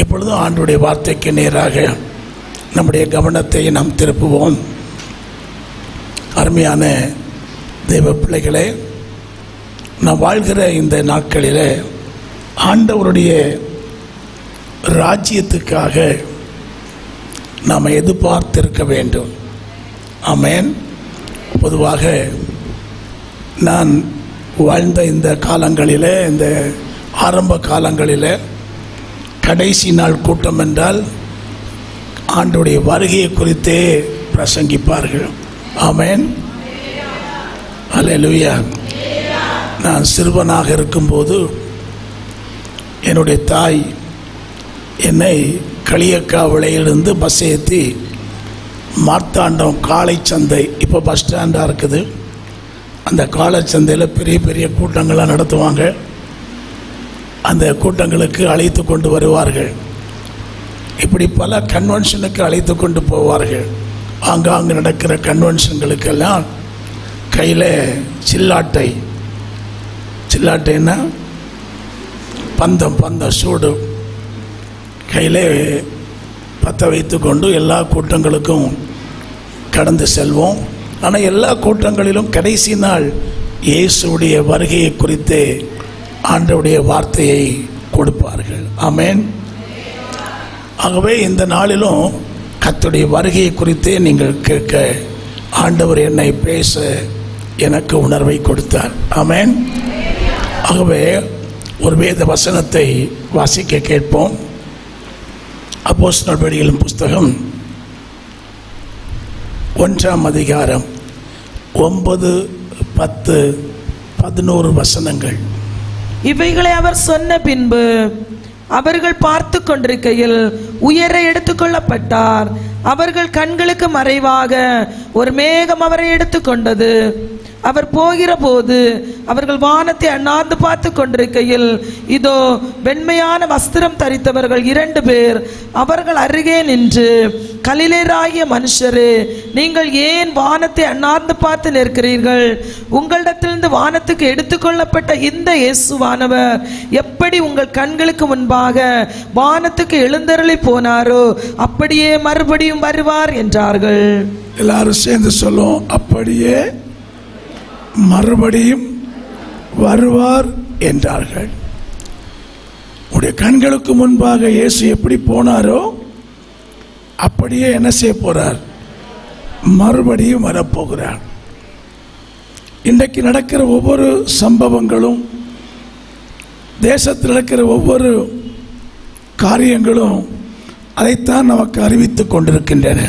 இப்பொழுதும் ஆண்டவருடைய வார்த்தைக்கு நேராக நம்முடைய கவனத்தை நாம் திருப்புவோம். அருமையான தெய்வ பிள்ளைகளே, நாம் வாழ்கிற இந்த நாட்களில் ஆண்டவருடைய ராஜ்யத்துக்காக நாம் எதிர்பார்த்திருக்க வேண்டும். ஆமென். பொதுவாக நான் வாழ்ந்த இந்த காலங்களில், இந்த ஆரம்ப காலங்களில் கடைசி நாள் கூட்டம் என்றால் ஆண்டவருடைய வருகையை குறித்தே பிரசங்கிப்பார்கள். ஆமென். அல்லேலூயா. நான் சிறுவனாக இருக்கும்போது என்னுடைய தாய் என்னை களியக்காவிளையிலிருந்து பஸ் ஏற்றி மார்த்தாண்டம் காளை சந்தை, இப்போ பஸ் ஸ்டாண்டாக இருக்குது, அந்த காளை சந்தையில் பெரிய பெரிய கூட்டங்கள்லாம் நடத்துவாங்க. அந்த கூட்டங்களுக்கு அழைத்து கொண்டு வருவார்கள். இப்படி பல கன்வென்ஷனுக்கு அழைத்து கொண்டு போவார்கள். ஆங்காங்கு நடக்கிற கன்வென்ஷன்களுக்கெல்லாம் கையில் சில்லாட்டைன்னா பந்தம் சூடு கையில் பற்ற வைத்து கொண்டு எல்லா கூட்டங்களுக்கும் கடந்து செல்வோம். ஆனால் எல்லா கூட்டங்களிலும் கடைசி நாள் இயேசுடைய வருகையை குறித்து ஆண்டவருடைய வார்த்தையை கொடுப்பார்கள். ஆமென். ஆகவே இந்த நாளிலும் கர்த்தருடைய வருகையை குறித்தே நீங்கள் கேட்க ஆண்டவர் என்னை பேச எனக்கு உணர்வை கொடுத்தார். ஆமென். ஆகவே ஒரு வேத வசனத்தை வாசிக்க கேட்போம். அப்போஸ்தலர் நடபடிகளின் புஸ்தகம் 1ஆம் அதிகாரம் 9, 10, 11 வசனங்கள். இவைகளை அவர் சொன்ன பின்பு அவர்கள் பார்த்து கொண்டிருக்கையில் உயர எடுத்துக்கொள்ளப்பட்டார். அவர்கள் கண்களுக்கு மறைவாக ஒரு மேகம் அவரை எடுத்துக்கொண்டது. அவர் போகிற போது அவர்கள் வானத்தை அண்ணாந்து பார்த்து கொண்டிருக்கையில் இதோ வெண்மையான வஸ்திரம் தரித்தவர்கள் 2 பேர் அவர்கள் அருகே நின்று, கலிலேயராகிய மனுஷரே, நீங்கள் ஏன் வானத்தை அண்ணாந்து பார்த்து நிற்கிறீர்கள்? உங்களிடத்திலிருந்து வானத்துக்கு எடுத்துக்கொள்ளப்பட்ட இந்த இயேசுவானவர் எப்படி உங்கள் கண்களுக்கு முன்பாக வானத்துக்கு எழுந்தருளி போனாரோ அப்படியே மறுபடியும் வருவார் என்றார்கள். எல்லாரும் சேர்ந்து சொல்லும், அப்படியே மறுபடியும் வருவார் என்றார்கள். உடைய கண்களுக்கு முன்பாக இயேசு எப்படி போனாரோ அப்படியே என்ன செய்ய போறார்? மறுபடியும் வரப்போகிறார். இன்றைக்கு நடக்கிற ஒவ்வொரு சம்பவங்களும், தேசத்தில் நடக்கிற ஒவ்வொரு காரியங்களும் அதைத்தான் நமக்கு அறிவித்துக் கொண்டிருக்கின்றன.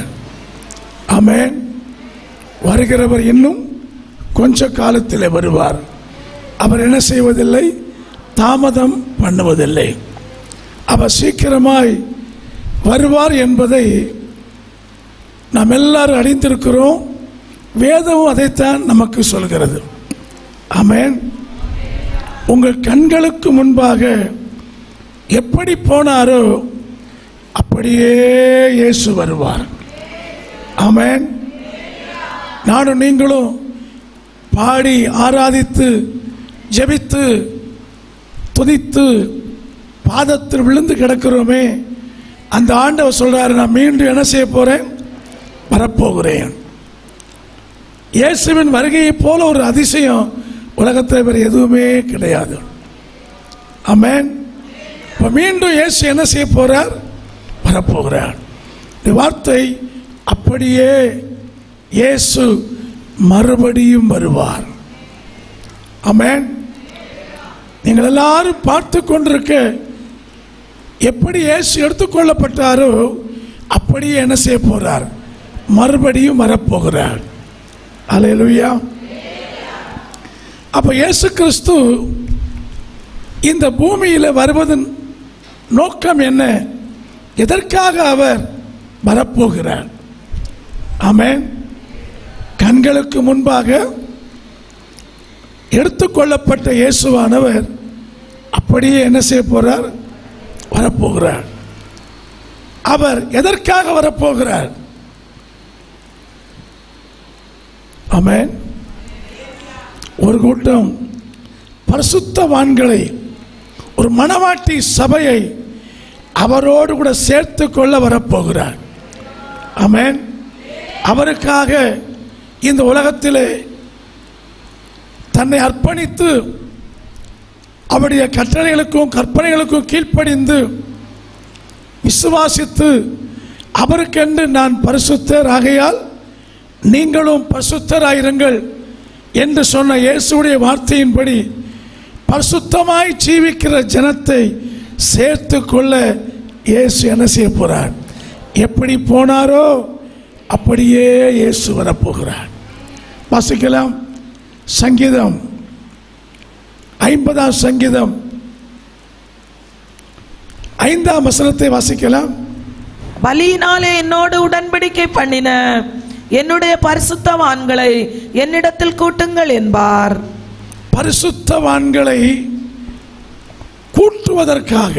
ஆமென். வருகிறவர் இன்னும் கொஞ்ச காலத்தில் வருவார். அவர் என்ன செய்வதில்லை? தாமதம் பண்ணுவதில்லை. அவர் சீக்கிரமாய் வருவார் என்பதை நாம் எல்லாரும் அறிந்திருக்கிறோம். வேதமும் அதைத்தான் நமக்கு சொல்கிறது. ஆமென். உங்கள் கண்களுக்கு முன்பாக எப்படி போனாரோ அப்படியே இயேசு வருவார். ஆமென். நானும் நீங்களும் பாடி ஆராதித்து ஜெபித்து துதித்து பாதத்தில் விழுந்து கிடக்கிறோமே, அந்த ஆண்டவர் சொல்றாரு, நான் மீண்டும் என்ன செய்ய போறேன்? வரப்போகிறேன். இயேசுவின் வருகையை போல ஒரு அதிசயம் உலகத்தில் வேறு எதுவுமே கிடையாது. ஆமென். இப்ப மீண்டும் இயேசு என்ன செய்ய போறார்? வரப்போகிறார். இந்த வார்த்தை அப்படியே இயேசு மறுபடியும் வருவார். ஆமென். நீங்கள் எல்லாரும் பார்த்து கொண்டிருக்க எப்படி இயேசு எடுத்துக்கொள்ளப்பட்டாரோ அப்படியே என்ன செய்ய போறார்? மறுபடியும் வரப்போகிறார். அல்லேலூயா. அப்ப இயேசு கிறிஸ்து இந்த பூமியில் வருவதன் நோக்கம் என்ன? எதற்காக அவர் வரப்போகிறார்? ஆமென். கண்களுக்கு முன்பாக எடுத்துக்கொள்ளப்பட்ட இயேசுவானவர் அப்படியே என்ன செய்ய போறார்? வரப்போகிறார். அவர் எதற்காக வரப்போகிறார்? ஆமென். ஒரு கூட்டம் பரிசுத்தவான்களை, ஒரு மணவாட்டி சபையை அவரோடு கூட சேர்த்து கொள்ள வரப்போகிறார். ஆமென். அவருக்காக இந்த உலகத்திலே தன்னை அர்ப்பணித்து அவருடைய கட்டளைகளுக்கும் கற்பனைகளுக்கும் கீழ்ப்படிந்து விசுவாசித்து அவருக்கென்று நான் பரிசுத்தர் ஆகையால் நீங்களும் பரிசுத்தராயிருங்கள் என்று சொன்ன இயேசுடைய வார்த்தையின்படி பரிசுத்தமாய் ஜீவிக்கிற ஜனத்தை சேர்த்து கொள்ள இயேசு என்ன செய்ய போறார்? எப்படி போனாரோ அப்படியே இயேசு வரப்போகிறார். வாசிக்கலாம். சங்கீதம் 50 சங்கீதம் 5 வசனத்தை வாசிக்கலாம். பலியினாலே என்னோடு உடன்படிக்கை பண்ணின என்னுடைய பரிசுத்தவான்களை என்னிடத்தில் கூட்டுங்கள் என்பார். பரிசுத்தவான்களை கூட்டுவதற்காக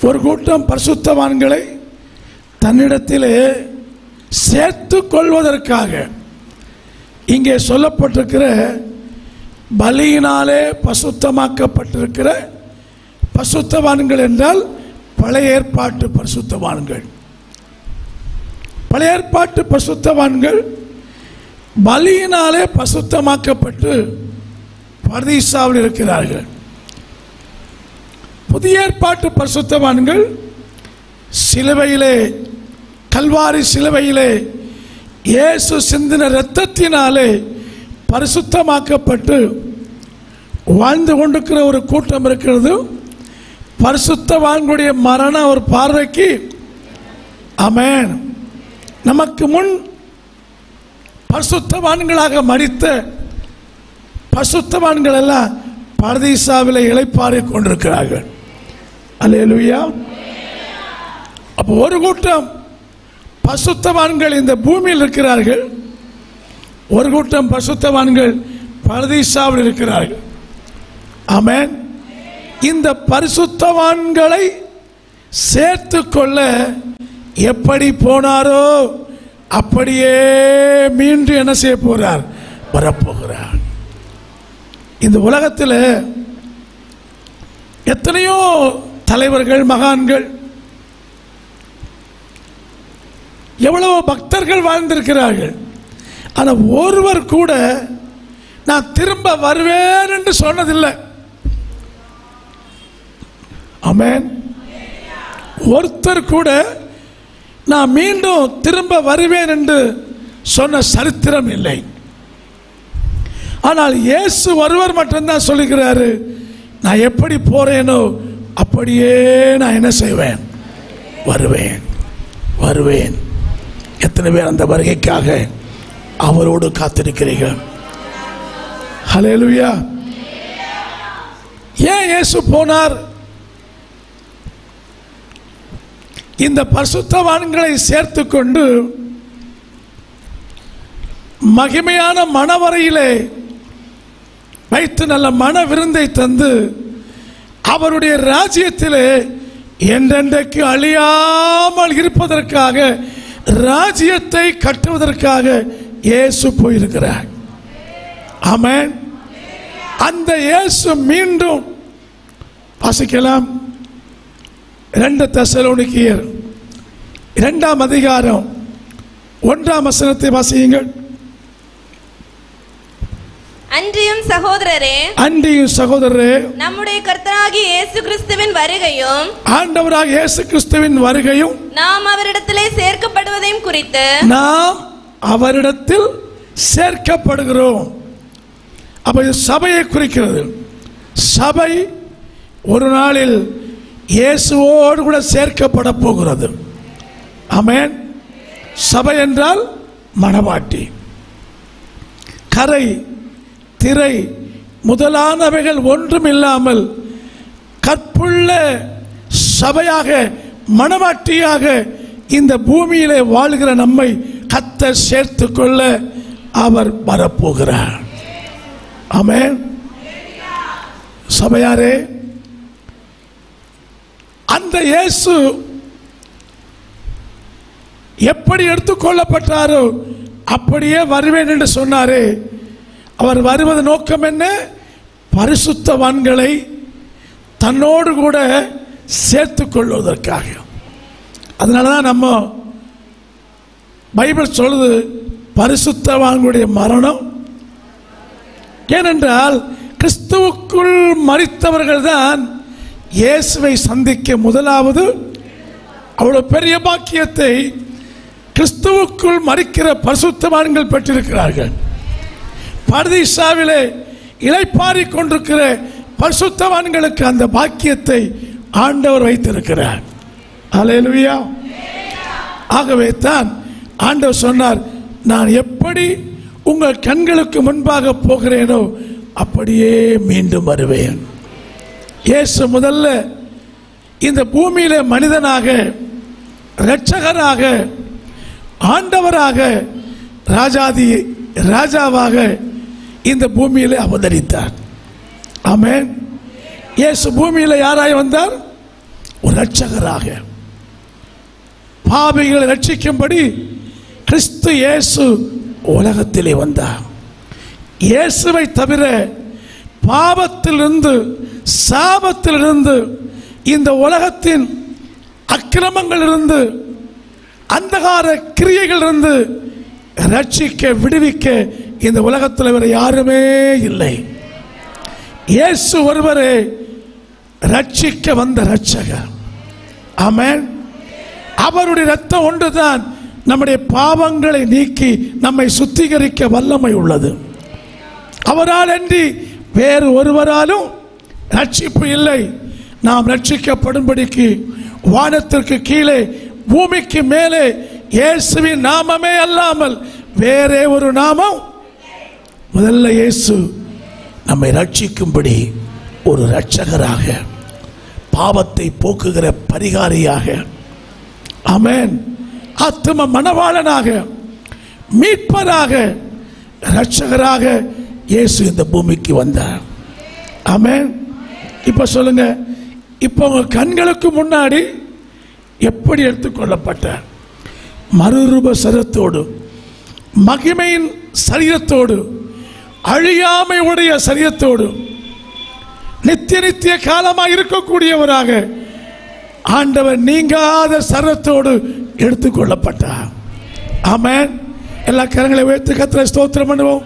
ஒரு கூட்டம் பரிசுத்தவான்களை தன்னிடத்திலே சேர்த்து கொள்வதற்காக இங்கே சொல்லப்பட்டிருக்கிற பலியினாலே பரிசுத்தமாக்கப்பட்டிருக்கிற பரிசுத்தவான்கள் என்றால் பழைய ஏற்பாட்டு பரிசுத்தவான்கள். பழைய ஏற்பாட்டு பரிசுத்தவான்கள் பலியினாலே பரிசுத்தமாக்கப்பட்டு பரதீசாவில் இருக்கிறார்கள். புதிய ஏற்பாட்டு பரிசுத்தவான்கள் சிலுவையிலே, கல்வாரி சிலுவையிலே இயேசு சிந்தின இரத்தத்தினாலே பரிசுத்தமாக்கப்பட்டு வாழ்ந்து கொண்டிருக்கிற ஒரு கூட்டம் இருக்கிறது. பரிசுத்தவான்களுடைய மரண ஒரு பார்வைக்கு ஆமென். நமக்கு முன் பரிசுத்தவான்களாக மரித்த பரிசுத்தவான்கள் எல்லாம் பரதீசாவிலே இளைப்பாறிக் கொண்டிருக்கிறார்கள். அல்லேலூயா. அப்போ ஒரு கூட்டம் பரிசுத்தவான்கள் இந்த பூமியில் இருக்கிறார்கள், ஒரு கூட்டம் பரிசுத்தவான்கள் பரதீசாவில் இருக்கிறார்கள். ஆமென். இந்த பரிசுத்தவான்களை சேர்த்து கொள்ள எப்படி போனாரோ அப்படியே மீண்டும் என்ன செய்ய போறார்? வரப்போகிறார். இந்த உலகத்தில் எத்தனையோ தலைவர்கள், மகான்கள், எவ்வளவு பக்தர்கள் வாழ்ந்திருக்கிறார்கள். ஆனால் ஒருவர் கூட நான் திரும்ப வருவேன் என்று சொன்னதில்லை. ஆமென். ஒருத்தர் கூட நான் மீண்டும் திரும்ப வருவேன் என்று சொன்ன சரித்திரம் இல்லை. ஆனால் இயேசு ஒருவர் மட்டும்தான் சொல்லுகிறாரு, நான் எப்படி போறேனோ அப்படியே நான் என்ன செய்வேன்? வருவேன், வருவேன். எத்தனை பேர் அந்த வருகைக்காக அவரோடு காத்திருக்கிறீர்கள்? ஹல்லேலூயா. ஏன் இயேசு போனார்? இந்த பரிசுத்தவான்களை சேர்த்து கொண்டு மகிமையான மணவரையிலே வைத்து நல்ல மன விருந்தை தந்து அவருடைய ராஜ்யத்திலே என்றென்றைக்கு அழியாமல் இருப்பதற்காக, ராஜ்யத்தை கட்டுவதற்காக இயேசு போயிருக்கிறார். ஆமென். அந்த இயேசு மீண்டும் வாசிக்கலாம். 2 தெசலோனிக்கேயர் 2 அதிகாரம் 1 வசனத்தை வாசியுங்கள். அன்றியும் சகோதரரே, நம்முடைய கர்த்தராகிய இயேசு கிறிஸ்துவின் வருகையும், ஆண்டவராகிய இயேசு கிறிஸ்துவின் வருகையும், நாம் அவரிடத்திலே சேர்க்கப்படுவதையும் குறித்து, நாம் அவரிடத்தில் சேர்க்கப்படுகிறோம். அப்ப இது சபையை குறிக்கிறது. சபை ஒரு நாளில் இயேசுவோடு கூட சேர்க்கப்பட போகிறது. ஆமென். சபை என்றால் மணவாட்டி. கரை, திரை முதலானவைகள் ஒன்றும் இல்லாமல் கற்புள்ள சபையாக, மணவாட்டியாக இந்த பூமியிலே வாழ்கிற நம்மை கர்த்தர் சேர்த்து கொள்ள அவர் வரப்போகிறார். ஆமென். சபையாரே, அந்த இயேசு எப்படி எடுத்துக்கொள்ளப்பட்டாரோ அப்படியே வருவேன் என்று சொன்னாரே, அவர் வருவது நோக்கம் என்ன? பரிசுத்தவான்களை தன்னோடு கூட சேர்த்து கொள்வதற்காக. அதனால தான் நம்ம பைபிள் சொல்லுது பரிசுத்தவான்களுடைய மரணம். ஏனென்றால் கிறிஸ்துவுக்குள் மரித்தவர்கள் தான் இயேசுவை சந்திக்க முதலாவது அவ்வளவு பெரிய பாக்கியத்தை கிறிஸ்துவுக்குள் மரிக்கிற பரிசுத்தவான்கள் பெற்றிருக்கிறார்கள். பரதீசாவிலே இளைப்பாறிக் கொண்டிருக்கிற பரிசுத்தவான்களுக்கு அந்த பாக்கியத்தை ஆண்டவர் வைத்திருக்கிறார். அல்லேலூயா. ஆகவே தான் ஆண்டவர் சொன்னார், நான் எப்படி உங்கள் கண்களுக்கு முன்பாக போகிறேனோ அப்படியே மீண்டும் வருவேன். இயேசு முதல்ல இந்த பூமியிலே மனிதனாக, இரட்சகராக, ஆண்டவராக, ராஜாதி ராஜாவாக இந்த பூமியிலே அவதரித்தார். ஆமென். இயேசு பூமியில் யாராய் வந்தார்? ஒரு இரட்சகராக. பாவிகளை ரட்சிக்கும்படி கிறிஸ்து இயேசு உலகத்திலே வந்தார். இயேசுவை தவிர பாவத்திலிருந்து, சாபத்திலிருந்து, இந்த உலகத்தின் அக்கிரமங்களிலிருந்து, அந்தகார கிரியைகளிலிருந்து ரட்சிக்க, விடுவிக்க இந்த உலகத்தில் வேறு யாருமே இல்லை. இயேசு ஒருவரே ரட்சிக்க வந்த இரட்சகர். ஆமென். அவருடைய இரத்தம் ஒன்றுதான் நம்முடைய பாவங்களை நீக்கி நம்மை சுத்திகரிக்க வல்லமை உள்ளது. அவரால் அன்றி வேறு ஒருவராலும் ரட்சிப்பு இல்லை. நாம் ரட்சிக்கப்படும்படிக்கு வானத்திற்கு கீழே பூமிக்கு மேலே இயேசுவின் நாமமே அல்லாமல் வேறே ஒரு நாமம். முதல்ல இயேசு நம்மை ரட்சிக்கும்படி ஒரு இரட்சகராக, பாவத்தை போக்குகிற பரிகாரியாக, ஆமென், ஆத்தும மணவாளனாக, மீட்பராக, இரட்சகராக இயேசு இந்த பூமிக்கு வந்தார். ஆமென். இப்ப சொல்லுங்க, இப்ப உங்க கண்களுக்கு முன்னாடி எப்படி எடுத்துக்கொள்ளப்பட்டார்? மறுரூப சரீரத்தோடு, மகிமையின் சரீரத்தோடு, அழியாமை உடைய சரீரத்தோடு, நித்திய நித்திய காலமாக இருக்கக்கூடியவராக ஆண்டவர் நீங்காத சரீரத்தோடு எடுத்துக்கொள்ளப்பட்டார். ஆமென். எல்லா கரங்களை உயர்த்தி கர்த்தரை ஸ்தோத்திரம் பண்ணுவோம்.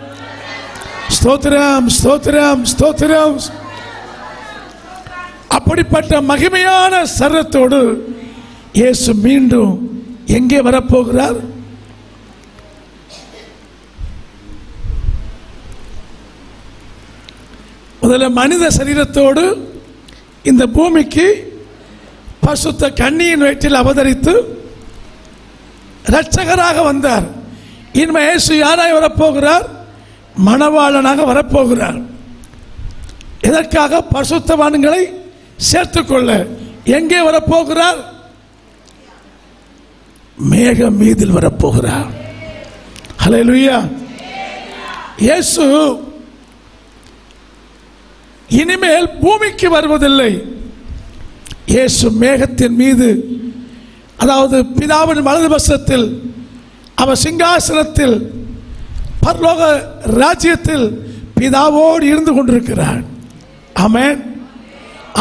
ஸ்தோத்திரம், ஸ்தோத்திரம், ஸ்தோத்திரம். அப்படிப்பட்ட மகிமையான சரீரத்தோடு இயேசு மீண்டும் எங்கே வரப்போகிறார்? முதல்ல மனித சரீரத்தோடு இந்த பூமிக்கு பரிசுத்த கன்னியின் வயிற்றில் அவதரித்து இரட்சகராக வந்தார். இனிமே இயேசு யாராய் வரப்போகிறார்? மணவாளனாக வரப்போகிறார். எதற்காக? பரிசுத்தவான்களை சேர்த்துக்கொள்ள. எங்கே வரப்போகிறார்? மேகம் மீதில் வரப்போகிறார். ஹல்லேலூயா. இயேசு இனிமேல் பூமிக்கு வருவதில்லை. இயேசு மேகத்தின் மீது, அதாவது பிதாவின் வலது பக்கத்தில், அவர் சிங்காசனத்தில், பரலோக ராஜ்யத்தில் பிதாவோடு இருந்து கொண்டிருக்கிறார். ஆமென்.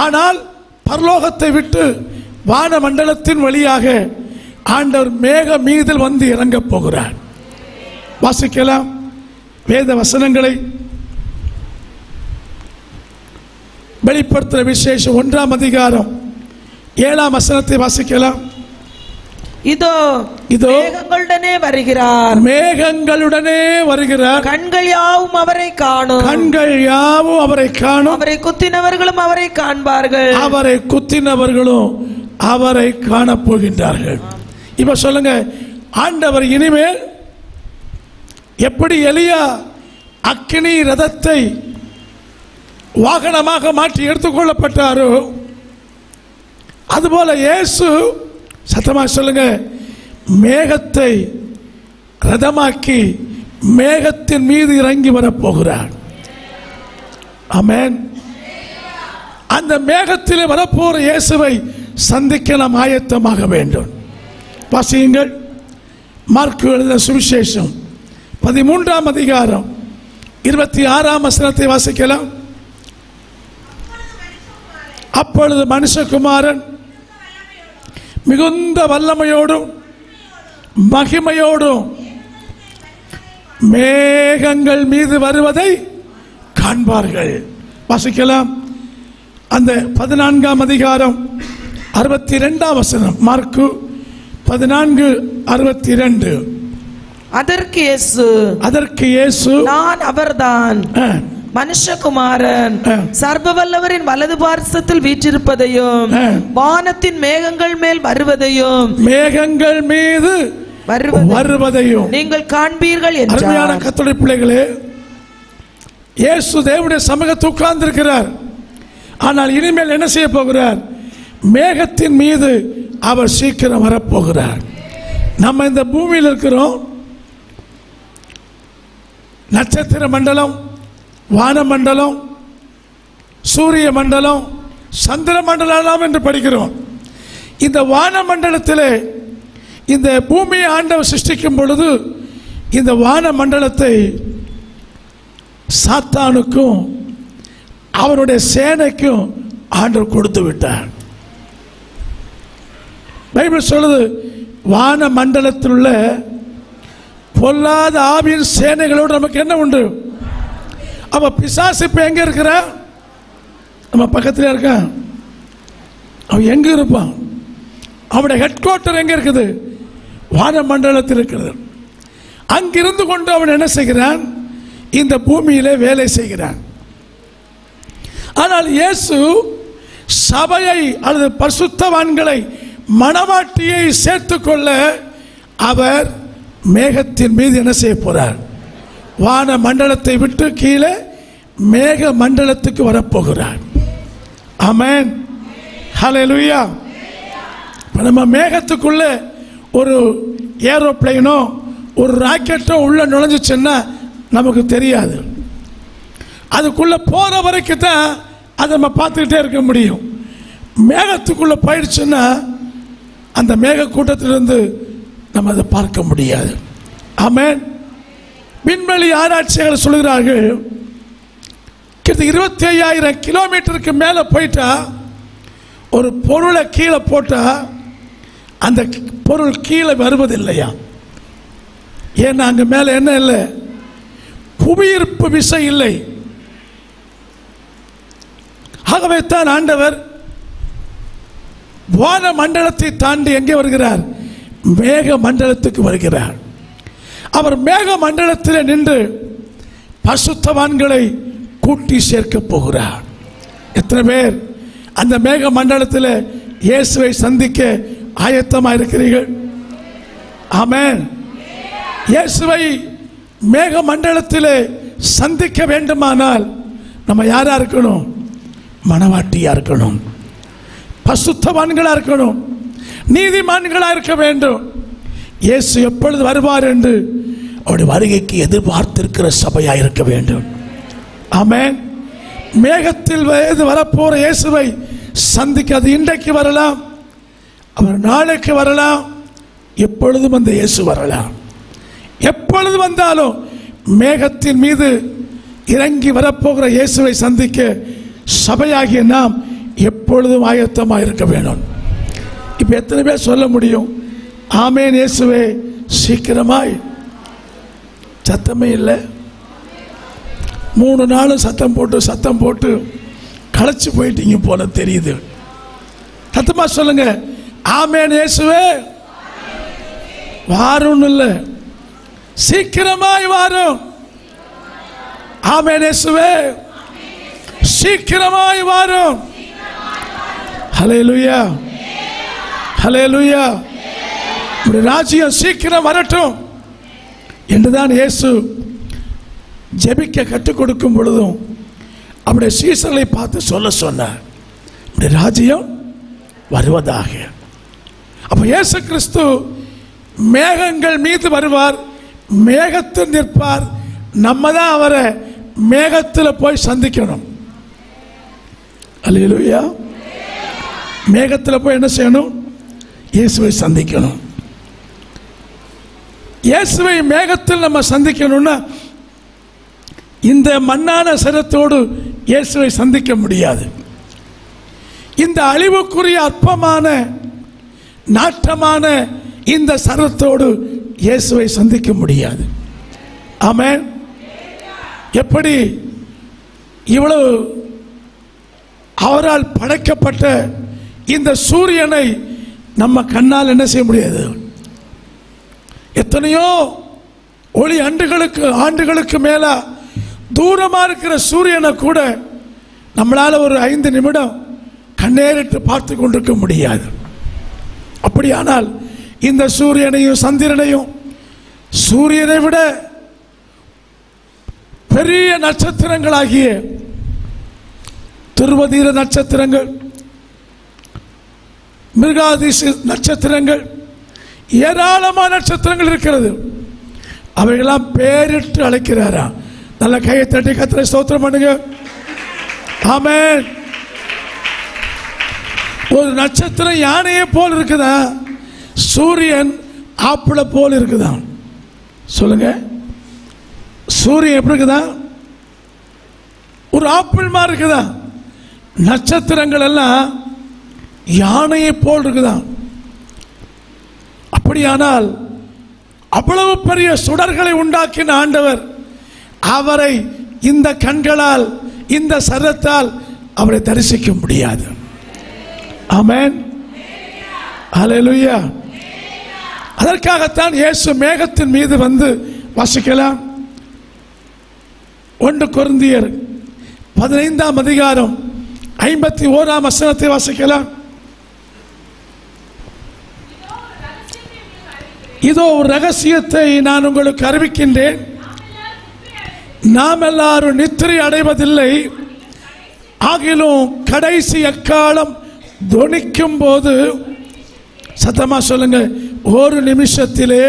ஆனால் பரலோகத்தை விட்டு வான மண்டலத்தின் வழியாக ஆண்டவர் மேக மீதில் வந்து இறங்கப் போகிறார். வாசிக்கலாம் வேத வசனங்களை. வெளிப்படுத்துகிற விசேஷம் 1ஆம் அதிகாரம் 7ஆம் வசனத்தை வாசிக்கலாம். இதோ இதோ மேகங்களுடனே வருகிறார், மேகங்களுடனே வருகிறார். கண்கள் யாவும் அவரை காணும், கண்கள் யாவும் அவரை காணும். அவரை குத்தினவர்களும் அவரை காண்பார்கள், அவரை குத்தினவர்களும் அவரை காணப் போகின்றார்கள். இப்ப சொல்லுங்க, ஆண்டவர் இனிமேல் எப்படி எலியா அக்கினி ரதத்தை வாகனமாக மாற்றி எடுத்துக்கொள்ளப்பட்டாரோ, அதுபோல இயேசு, சத்தமாக சொல்லுங்க, மேகத்தை ரதமாக்கி மேகத்தின் மீது இறங்கி வரப்போகிறார். ஆமென். அந்த மேகத்திலே வரப்போற இயேசுவை சந்திக்க நாம் ஆயத்தமாக வேண்டும். வாசியுங்கள். மார்க்கு எழுதின சுவிசேஷம் 13ஆம் அதிகாரம் 26ஆம் வசனத்தை வாசிக்கலாம். அப்பொழுது மனுஷகுமாரன் மிகுந்த வல்லமையோடும் மகிமையோடும் மேகங்கள் மீது வருவதை காண்பார்கள். வாசிக்கலாம். அந்த 14ஆம் அதிகாரம் 62ஆம் வசனம். மார்க்கு 14:62. அதற்கு இயேசு நான் அவர்தான், மனுஷகுமாரன் சர்வவல்லவரின் வலது பார்சத்தில் வீற்றிருப்பதையும் வானத்தின் மேகங்கள் மேல் வருவதையும் நீங்கள் காண்பீர்கள் என்றார். அருமையான கர்த்தருடைய பிள்ளைகளே, இயேசு தேவனுடைய சமூகத்தில் உட்கார்ந்திருக்கிறார். ஆனால் இனிமேல் என்ன செய்ய போகிறார்? மேகத்தின் மீது அவர் சீக்கிரம் வரப்போகிறார். நம்ம இந்த பூமியில் இருக்கிறோம். நட்சத்திர மண்டலம், வானமண்டலம், சூரிய மண்டலம், சந்திர மண்டலம் என்று படிக்கிறோம். இந்த வானமண்டலத்திலே இந்த பூமியை ஆண்டவர் சிருஷ்டிக்கும் பொழுது இந்த வானமண்டலத்தை சாத்தானுக்கும் அவருடைய சேனைக்கும் ஆண்டவர் கொடுத்து விட்டார். பைபிள் சொல்லுது, வான மண்டலத்தில் உள்ள பொல்லாத ஆவியின் சேனைகளோடு நமக்கு என்ன உண்டு? அவ பிசாசு இப்ப எங்க இருக்கிற? நம்ம பக்கத்தில் இருக்கான். அவன் எங்க இருப்பான்? அவனுடைய ஹெட் குவார்டர் எங்க இருக்குது? வான மண்டலத்தில் இருக்கிறது. அங்கிருந்து கொண்டு அவன் என்ன செய்கிறான்? இந்த பூமியிலே வேலை செய்கிறான். ஆனால் இயேசு சபையை அல்லது பரிசுத்தவான்களை, மணவாட்டியை சேர்த்துக்கொள்ள அவர் மேகத்தின் மீது என்ன செய்ய போறார்? வான மண்டலத்தை விட்டு கீழே மேக மண்டலத்துக்கு வரப்போகிறார். ஆமென், ஹல்லேலூயா. நம்ம மேகத்துக்குள்ள ஒரு ஏரோப்ளைனோ ஒரு ராக்கெட்டோ உள்ள நுழைஞ்சிச்சுன்னா நமக்கு தெரியாது. அதுக்குள்ள போற வரைக்கும் தான் அதை நம்ம பார்த்துக்கிட்டே இருக்க முடியும். மேகத்துக்குள்ள போயிடுச்சுன்னா அந்த மேக கூட்டத்திலிருந்து நம்ம அதை பார்க்க முடியாது. ஆமென். விண்வெளி ஆராய்ச்சியாளர்கள் சொல்கிறார்கள், 25,000 கிலோமீட்டருக்கு மேலே போயிட்டா ஒரு பொருளை கீழே போட்டா அந்த பொருள் கீழே வருவதில்லையா? ஏன்னா அங்க மேலே என்ன இல்லை? புவியீர்ப்பு விசை இல்லை. ஆகவே தான் ஆண்டவர் வான மண்டலத்தை தாண்டி எங்கே வருகிறார்? மேக மண்டலத்துக்கு வருகிறார். அவர் மேக மண்டலத்தில் நின்று பரிசுத்தவான்களை கூட்டி சேர்க்க போகிறார். எத்தனை பேர் அந்த மேக மண்டலத்தில் இயேசுவை சந்திக்க ஆயத்தமாக இருக்கிறீர்கள்? ஆமென். இயேசுவை மேக மண்டலத்தில் சந்திக்க வேண்டுமானால் நம்ம யாரா இருக்கணும்? மணவாட்டியா இருக்கணும், பரிசுத்தவான்களா இருக்கணும், நீதிமான்களா இருக்க வேண்டும். இயேசு எப்பொழுது வருவார் என்று அவருடைய வருகைக்கு எதிர்பார்த்திருக்கிற சபையா இருக்க வேண்டும். ஆமென். மேகத்தில் வரப்போற இயேசுவை சந்திக்க, அது இன்றைக்கு வரலாம், அவர் நாளைக்கு வரலாம், எப்பொழுதும் அந்த இயேசு வரலாம். எப்பொழுது வந்தாலும் மேகத்தின் மீது இறங்கி வரப்போகிற இயேசுவை சந்திக்க சபையாகிய நாம் எப்பொழுதும் ஆயத்தமாக இருக்க வேண்டும். இப்ப எத்தனை பேர் சொல்ல முடியும்? ஆமென் இயேசுவே சீக்கிரமாய்? சத்தமே இல்லை. 3 நாளும் சத்தம் போட்டு களைச்சு போயிட்டீங்க போல தெரியுது. சத்தமா சொல்லுங்க, ஆமென் இயேசுவே வாரும். இல்லை, சீக்கிரமாய் வாரும். ஆமென் இயேசுவே சீக்கிரமாய் வாரும். ஹல்லேலூயா, ஹல்லேலூயா. ராஜ்யம் சீக்கிரம் வரட்டும் என்றுதான் இயேசு ஜெபிக்க கற்றுக் கொடுக்கும் பொழுதும் அவருடைய சீசர்களை பார்த்து சொல்ல சொன்னார், ராஜ்யம் வருவதாக. அப்ப இயேசு கிறிஸ்து மேகங்கள் மீது வருவார், மேகத்தில் நிற்பார். நம்ம தான் அவரை மேகத்தில் போய் சந்திக்கணும். அல்லேலூயா. மேகத்தில் போய் என்ன செய்யணும்? இயேசுவை சந்திக்கணும். இயேசுவை மேகத்தில் நம்ம சந்திக்கணும்னா இந்த மண்ணான சரத்தோடு இயேசுவை சந்திக்க முடியாது. இந்த அழிவுக்குரிய அற்பமான நாற்றமான இந்த சரத்தோடு இயேசுவை சந்திக்க முடியாது. ஆமென். எப்படி இவ்வளவு அவரால் படைக்கப்பட்ட இந்த சூரியனை நம்ம கண்ணால் என்ன செய்ய முடியாது? எத்தனையோ ஒளி ஆண்டுகளுக்கு மேல தூரமா இருக்கிற சூரியனை கூட நம்மளால ஒரு 5 நிமிடம் கண்ணேறிட்டு பார்த்து கொண்டிருக்க முடியாது. அப்படியானால் இந்த சூரியனையும் சந்திரனையும் சூரியனை விட பெரிய நட்சத்திரங்களாகிய துருவதீர நட்சத்திரங்கள், மிருகாதிச நட்சத்திரங்கள், ஏராளமான நட்சத்திரங்கள் இருக்கிறது. அவைகளாம் பேரிட்டு அழைக்கிறாரா? நல்ல கையை தட்டி கர்த்தரை ஸ்தோத்திரம் பண்ணுங்க. ஆமென். ஒரு நட்சத்திரம் யானையை போல் இருக்குதா? சூரியன் ஆப்பிள போல் இருக்குதா? சொல்லுங்க. சூரியன் எப்படி இருக்குதா? ஒரு ஆப்பிள் மாதிரி இருக்குதா? நட்சத்திரங்கள் எல்லாம் யானையை போல் இருக்குதா? அப்படியானால் அவ்வளவு பெரிய சுடர்களை உண்டாக்கின ஆண்டவர் அவரை இந்த கண்களால் இந்த சரத்தால் அவரை தரிசிக்க முடியாது. ஆமென். ஹல்லேலூயா. அதற்காகத்தான் இயேசு மேகத்தின் மீது வந்து வாசிக்கலாம். 1 கொரிந்தியர் 15ஆம் அதிகாரம் 51ஆம் வசனத்தை வாசிக்கலாம். இதோ ஒரு ரகசியத்தை நான் உங்களுக்கு அறிவிக்கின்றேன். நாம் எல்லாரும் நித்திரை அடைவதில்லை. ஆகிலும் கடைசி எக்காலம் தொனிக்கும் போது, சத்தமா சொல்லுங்க, ஒரு நிமிஷத்திலே,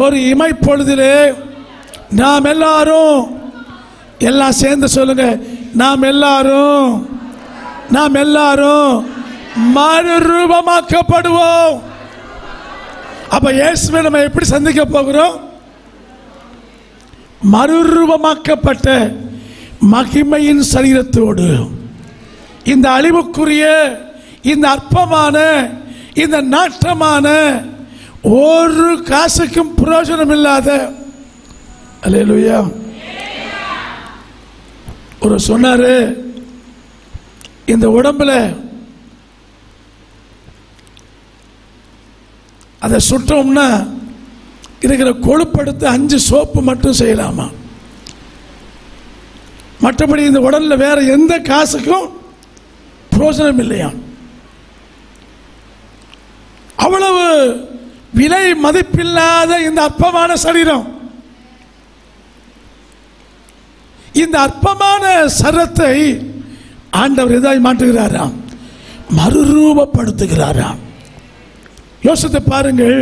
ஒரு இமைப்பொழுதிலே நாம் எல்லாரும், எல்லாம் சேர்ந்து சொல்லுங்க, நாம் எல்லாரும் மறுரூபமாக்கப்படுவோம். அப்ப இயேசுவை நம்ம எப்படி சந்திக்க போகிறோம்? மறுரூபமாக்கப்பட்ட மகிமையின் சரீரத்தோடு. இந்த அழிவுக்குரிய, இந்த அற்பமான, இந்த நாற்றமான, ஒரு காசுக்கும் பிரயோஜனம் இல்லாத, அல்லேலூயா. ஒரு சொன்னாரு, இந்த உடம்புல அதை சுட்டோம்னா இருக்கிற கொழுப்படுத்து 5 சோப்பு மட்டும் செய்யலாமா? மற்றபடி இந்த உடல்ல வேற எந்த காசுக்கும் பிரயோஜனம் இல்லையா? அவ்வளவு விலை மதிப்பில்லாத இந்த அற்பமான சரீரம், இந்த அற்பமான சரத்தை ஆண்டவர் எதாய் மாற்றுகிறாராம்? மறுரூபப்படுத்துகிறாராம். யோசித்து பாருங்கள்.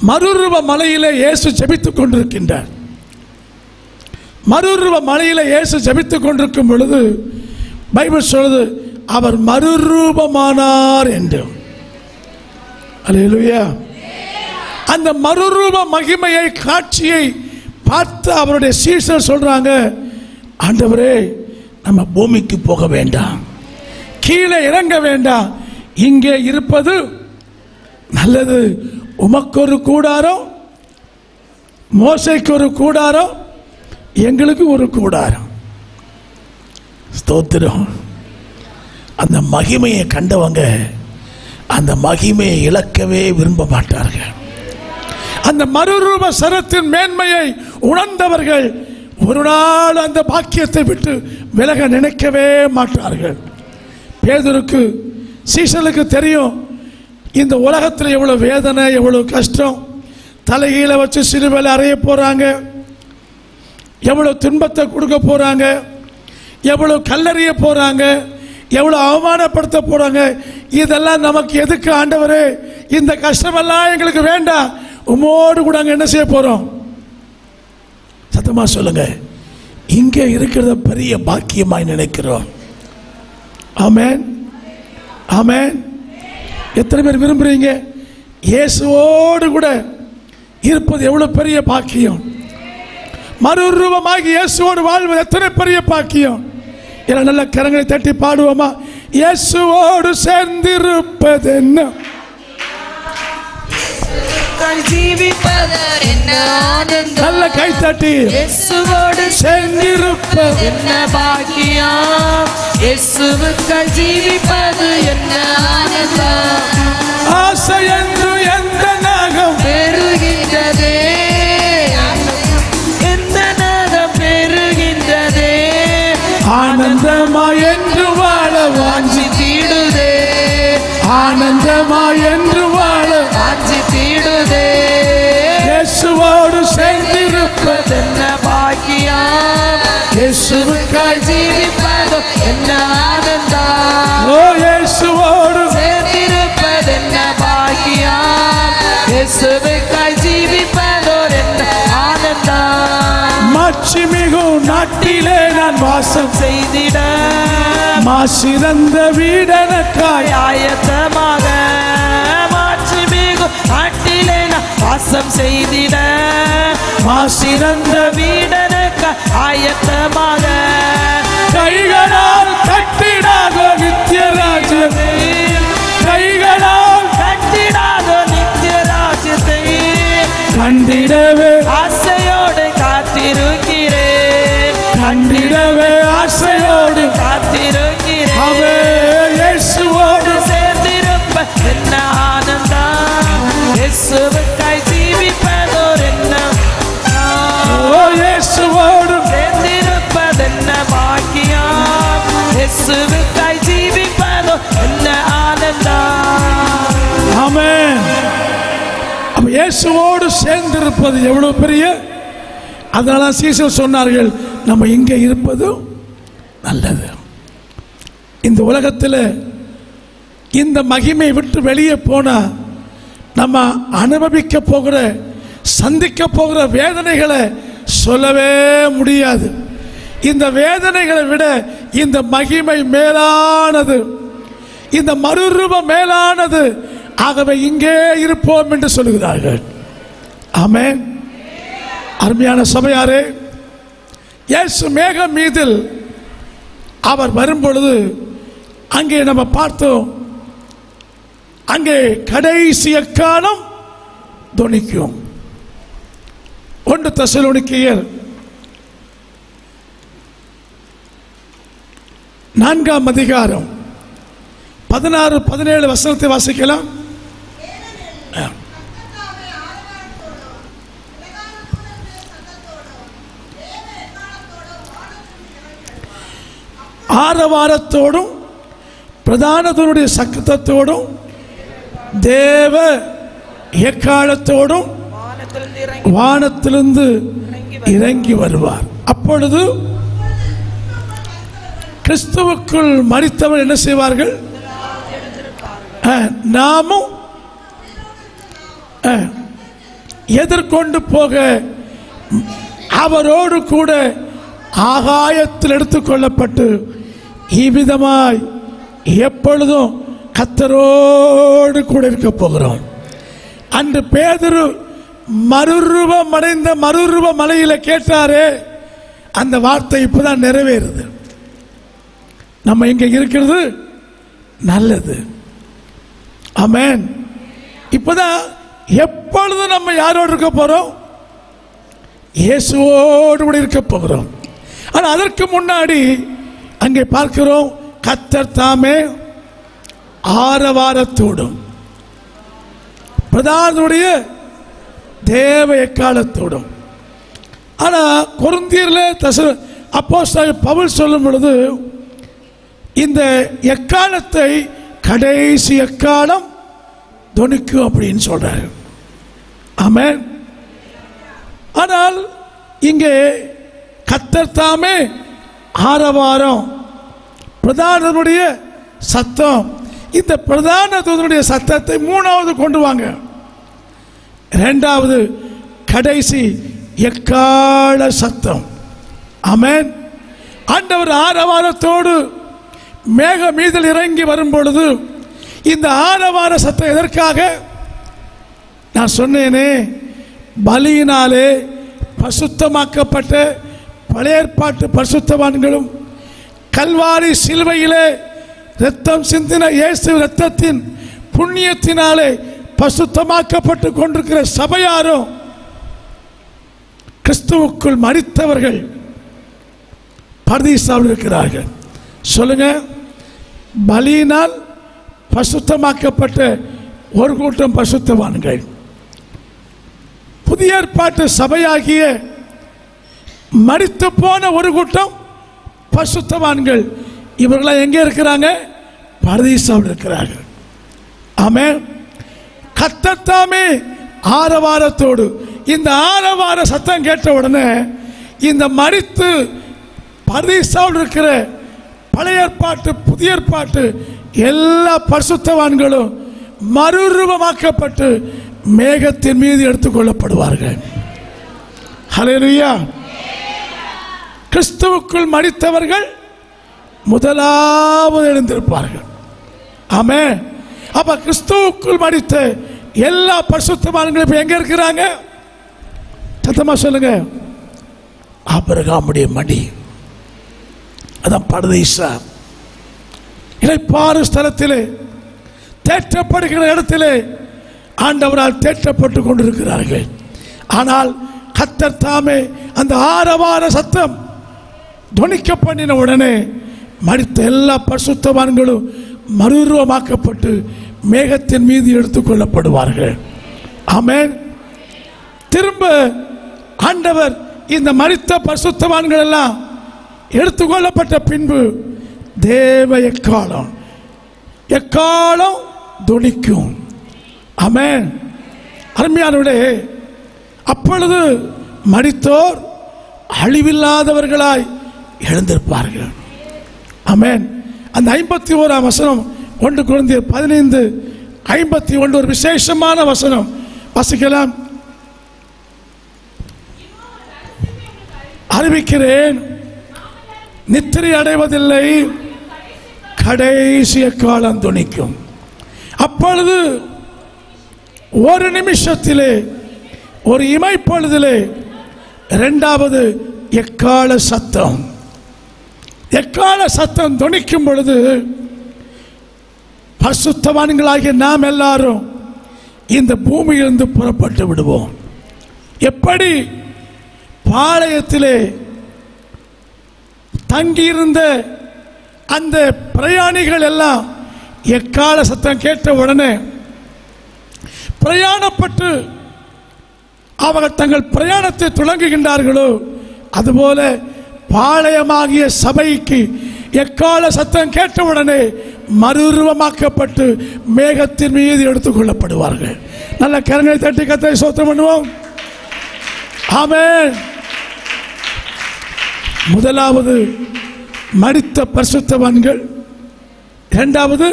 மறுரூப மலையிலே இயேசு ஜெபித்துக் கொண்டிருக்கின்றார். மறுரூப மலையிலே இயேசு ஜெபித்துக் கொண்டிருக்கும் பொழுது பைபிள் சொல்லுது, அவர் மறுரூபமானார் என்று. அல்லேலூயா. அந்த மறுரூப மகிமையை, காட்சியை பார்த்து அவருடைய சீஷர் சொல்றாங்க, ஆண்டவரே, நம்ம பூமிக்கு போக வேண்டாம், கீழே இறங்க வேண்டாம், இங்கே இருப்பது நல்லது. உமக்கு ஒரு கூடாரம், மோசேக்கு ஒரு கூடாரம், எங்களுக்கு ஒரு கூடாரம். ஸ்தோத்திரம். அந்த மகிமையை கண்டவங்க அந்த மகிமையை இழக்கவே விரும்ப மாட்டார்கள். அந்த மறுரூப சரத்தின் மேன்மையை உணர்ந்தவர்கள் ஒரு நாள் அந்த பாக்கியத்தை விட்டு விலக நினைக்கவே மாட்டார்கள். பேதுருக்கு, சீசனுக்கு தெரியும் இந்த உலகத்தில் எவ்வளவு வேதனை, எவ்வளவு கஷ்டம், தலைகீழ வச்சு சிலுவையில் அறைய போறாங்க, எவ்வளவு துன்பத்தை கொடுக்க போறாங்க, எவ்வளவு கல்லறிய போறாங்க, எவ்வளவு அவமானப்படுத்த போறாங்க. இதெல்லாம் நமக்கு எதுக்கு ஆண்டவரே? இந்த கஷ்டமெல்லாம் எங்களுக்கு வேண்டாம், உம்மோடு கூட அங்க என்ன செய்ய போறோம்? சத்தமா சொல்லுங்க. இங்கே இருக்கிறத பெரிய பாக்கியமாய் நினைக்கிறோம். ஆமென், ஆமென். எத்தனை பேர் விரும்புறீங்க இயேசுவோடு கூட இருப்பது? எவ்வளவு பெரிய பாக்கியம்! மறுரூபமாகி இயேசுவோடு வாழ்வது எத்தனை பெரிய பாக்கியம்! நல்ல கரங்களை தட்டி பாடுவோமா? இயேசுவோடு சேர்ந்திருப்பதென்ன, ஜீவிப்பது என்ன ஆனந்தம். நல்ல கைத்தட்டி இயேசுவோடு சேர்ந்திருப்பது என்ன பாக்கியம். இயேசுவுக்குள் ஜீவிப்பது என்ன ஆனந்தம். ஆசை என்று எந்த நாகம் பெருகின்றதே, எந்த நாகம் பெருகின்றதே. ஆனந்தமாய் என்று வாழ வாஞ்சி தீடுதே, ஆனந்தமாய் என்று வாழ வாஞ்சி தீடுதே. இயேசுவோடு சேர்ந்திருப்பது என்ன பாக்கியம். இயேசுவுக்குள் ஜீவிப்பது என்ன ஆனந்தம். ஓ இயேசுவோடு சேர்ந்திருப்பது என்ன பாக்கியம். இயேசுவுக்குள் ஜீவிப்பது என்ன ஆனந்தம். மாட்சி மிகும் நாட்டிலே நான் வாசம் செய்திட மாசிறந்த வீடனக்காய் ஆயத்தமாக, மாட்சி மிகும் நாட்டிலே நான் வாசம் செய்திட மாசிறந்த வீடனுக்க ஆயத்தமாக. கைகளால் கட்டிடாத நித்திய ராஜ்யமே, கைகளால் கட்டிடாத நித்திய ராஜ்யத்தை கண்டிடவே ஆசையோடு காத்திருக்கிறேன், கண்டிடவே ஆசையோடு காத்திருக்கிறேன். அவே இயேசுவோடு சேர்ந்திருப்ப என்ன ஆனந்தம். இயேசுவுக்காய் ஜீவிப்பதோர் என்ன, ஓ இயேசுவோடு சேர்ந்திருப்பது என்ன பாக்கியம். இயேசுவுக்காய் ஜீவிப்பதோ என்ன ஆனந்தம். ஆமென். அப்ப இயேசுவோடு சேர்ந்திருப்பது எவ்வளவு பெரிய, அதனால சீசர் சொன்னார்கள் நம்ம இங்கே இருப்பது நல்லது. இந்த உலகத்தில் இந்த மகிமை விட்டு வெளியே போனா நம்ம அனுபவிக்க போகிற சந்திக்க போகிற வேதனைகளை சொல்லவே முடியாது. இந்த வேதனைகளை விட இந்த மகிமை மேலானது, இந்த மறுரூபம் மேலானது. ஆகவே இங்கே இருப்போம் என்று சொல்லுகிறார்கள். ஆமென். அருமையான சபையாரே, இயேசு மேகம் மீதில் அவர் வரும்பொழுது அங்கே நம்ம பார்த்தோம், அங்கே கடைசி எக்காலம் தொனிக்கும். 1 தெசலோனிக்கேயர் 4ஆம் அதிகாரம் 16-17 வசனத்தை வாசிக்கலாம். ஆரவாரத்தோடும் பிரதானதனுடைய சத்தத்தோடும் தேவ எக்காலத்தோடும் வானத்திலிருந்து இறங்கி வருவார். அப்பொழுது கிறிஸ்துவுக்குள் மரித்தவர் என்ன செய்வார்கள்? நாமும் எதிர்கொண்டு போக அவரோடு கூட ஆகாயத்தில் எடுத்துக்கொள்ளப்பட்டு இவ்விதமாய் எப்பொழுதும் கர்த்தரோடு கூட இருக்க போகிறோம். அன்று பேதுரு மறுரூபம் அடைந்த மறுரூப மலையில கேட்டாரே, அந்த வார்த்தை இப்பதான் நிறைவேறுது. நம்ம இங்க இருக்கிறது நல்லது. ஆமென். இப்பதான் எப்பொழுது நம்ம யாரோடு இருக்க போறோம்? இயேசுவோடு கூட இருக்க போகிறோம். ஆனால் அதற்கு முன்னாடி அங்கே பார்க்கிறோம், கர்த்தர் தாமே ஆரவாரத்தோடும் பிரதானுடைய தேவ எக்காலத்தோடும். ஆனால் கொரிந்தியர்ல அப்போஸ்தலர் பவுல் சொல்லும் பொழுது இந்த எக்காலத்தை கடைசி எக்காலம் தொனிக்கும் அப்படின்னு சொல்றாரு. ஆமென். ஆனால் இங்கே கர்த்தர் தாமே ஆரவாரம், பிரதானனுடைய சத்தம். இந்த பிரதானனுடைய சத்தத்தை மூணாவது கொண்டு வாங்க. இரண்டாவது கடைசி எக்கால சத்தம். ஆமென். ஆண்டவர் ஆரவாரத்தோடு மேக மீதில் இறங்கி வரும் பொழுது இந்த ஆரவார சத்தம் எதற்காக? நான் சொன்னேனே, பலியினாலே பசுத்தமாக்கப்பட்ட பழைய ஏற்பாட்டு பரிசுத்தவான்களும் கல்வாரி சிலுவையிலே இரத்தம் சிந்தின இயேசு இரத்தத்தின் புண்ணியத்தினாலே பசுத்தமாக்கப்பட்டு கொண்டிருக்கிற சபையாரும் கிறிஸ்துவுக்குள் மரித்தவர்கள் பரதீசாவில் இருக்கிறார்கள். சொல்லுங்க, பலியினால் பசுத்தமாக்கப்பட்ட ஒரு கூட்டம் பசுத்தவான்கள், புதிய ஏற்பாட்டு சபையாகிய மரித்து போன ஒரு கூட்டம் பசுத்தவான்கள். இவர்கள் எங்கே இருக்கிறாங்க? பரதீசாவில் இருக்கிறார்கள். ஆமென். கர்த்தர் ஆரவாரத்தோடு, இந்த ஆரவார சத்தம் கேட்ட உடனே இந்த மரித்து பரதீசாவில் இருக்கிற பழைய ஏற்பாட்டு புதிய ஏற்பாட்டு எல்லா பரிசுத்தவான்களும் மறுரூபமாக்கப்பட்டு மேகத்தின் மீது எடுத்துக்கொள்ளப்படுவார்கள். ஹல்லேலூயா. கிறிஸ்துவுக்குள் மரித்தவர்கள் முதலாவது எழுந்திருப்பார்கள். ஆமென். அப்ப கிறிஸ்துவுக்குள் மரித்த எல்லா பரிசுத்தவான்களும் இப்ப எங்க இருக்கிறாங்க? சத்தமா சொல்லுங்க. ஆபிரகாமுடைய மடி, அதான் பரதீசா. இளைப்பாறு ஸ்தலத்திலே தேற்றப்படுகிற இடத்திலே ஆண்டவரால் தேற்றப்பட்டு கொண்டிருக்கிறார்கள். ஆனால் கர்த்தர் தாமே அந்த ஆரவார சத்தம் துணிக்க பண்ணின உடனே மரித்த எல்லா பரிசுத்தவான்களும் மறுரூபமாக்கப்பட்டு மேகத்தின் மீது எடுத்துக்கொள்ளப்படுவார்கள். ஆமென். திரும்ப ஆண்டவர் இந்த மரித்த பரிசுத்தவான்கள் எல்லாம் எடுத்துக்கொள்ளப்பட்ட பின்பு தேவ எக்காலம் துணிக்கும். ஆமென். அருமையானவர்களே, அப்பொழுது மரித்தோர் அழிவில்லாதவர்களாய் எழுந்திருப்பார்கள். ஆமென். அந்த 51ஆம் வசனம் 1 கொரிந்தியர் 15:51 ஒரு விசேஷமான வசனம் வாசிக்கலாம். அறிவிக்கிறேன், நித்திரை அடைவதில்லை, கடைசி காலம் துணிக்கும். அப்பொழுது ஒரு நிமிஷத்திலே, ஒரு இமைப்பொழுதிலே இரண்டாவது எக்கால சத்தம். எக்கால சத்தம் துணிக்கும் பொழுது பரிசுத்தவான்களாகிய நாம் எல்லாரும் இந்த பூமியிலிருந்து புறப்பட்டு விடுவோம். எப்படி பாளையத்திலே தங்கியிருந்த அந்த பிரயாணிகள் எல்லாம் எக்கால சத்தம் கேட்ட உடனே பிரயாணப்பட்டு அவர்கள் தங்கள் பிரயாணத்தை தொடங்குகின்றார்களோ, அதுபோல பாளையமாகிய சபைக்கு எக்கால சத்தம் கேட்டவுடனே மறுரூபமாக்கப்பட்டு மேகத்தின் மீது எடுத்துக்கொள்ளப்படுவார்கள். நல்ல கரங்களை தட்டி கர்த்தரை ஸ்தோத்திரம் பண்ணுவோம். ஆமென். முதலாவது மரித்த பரிசுத்தவான்கள், இரண்டாவது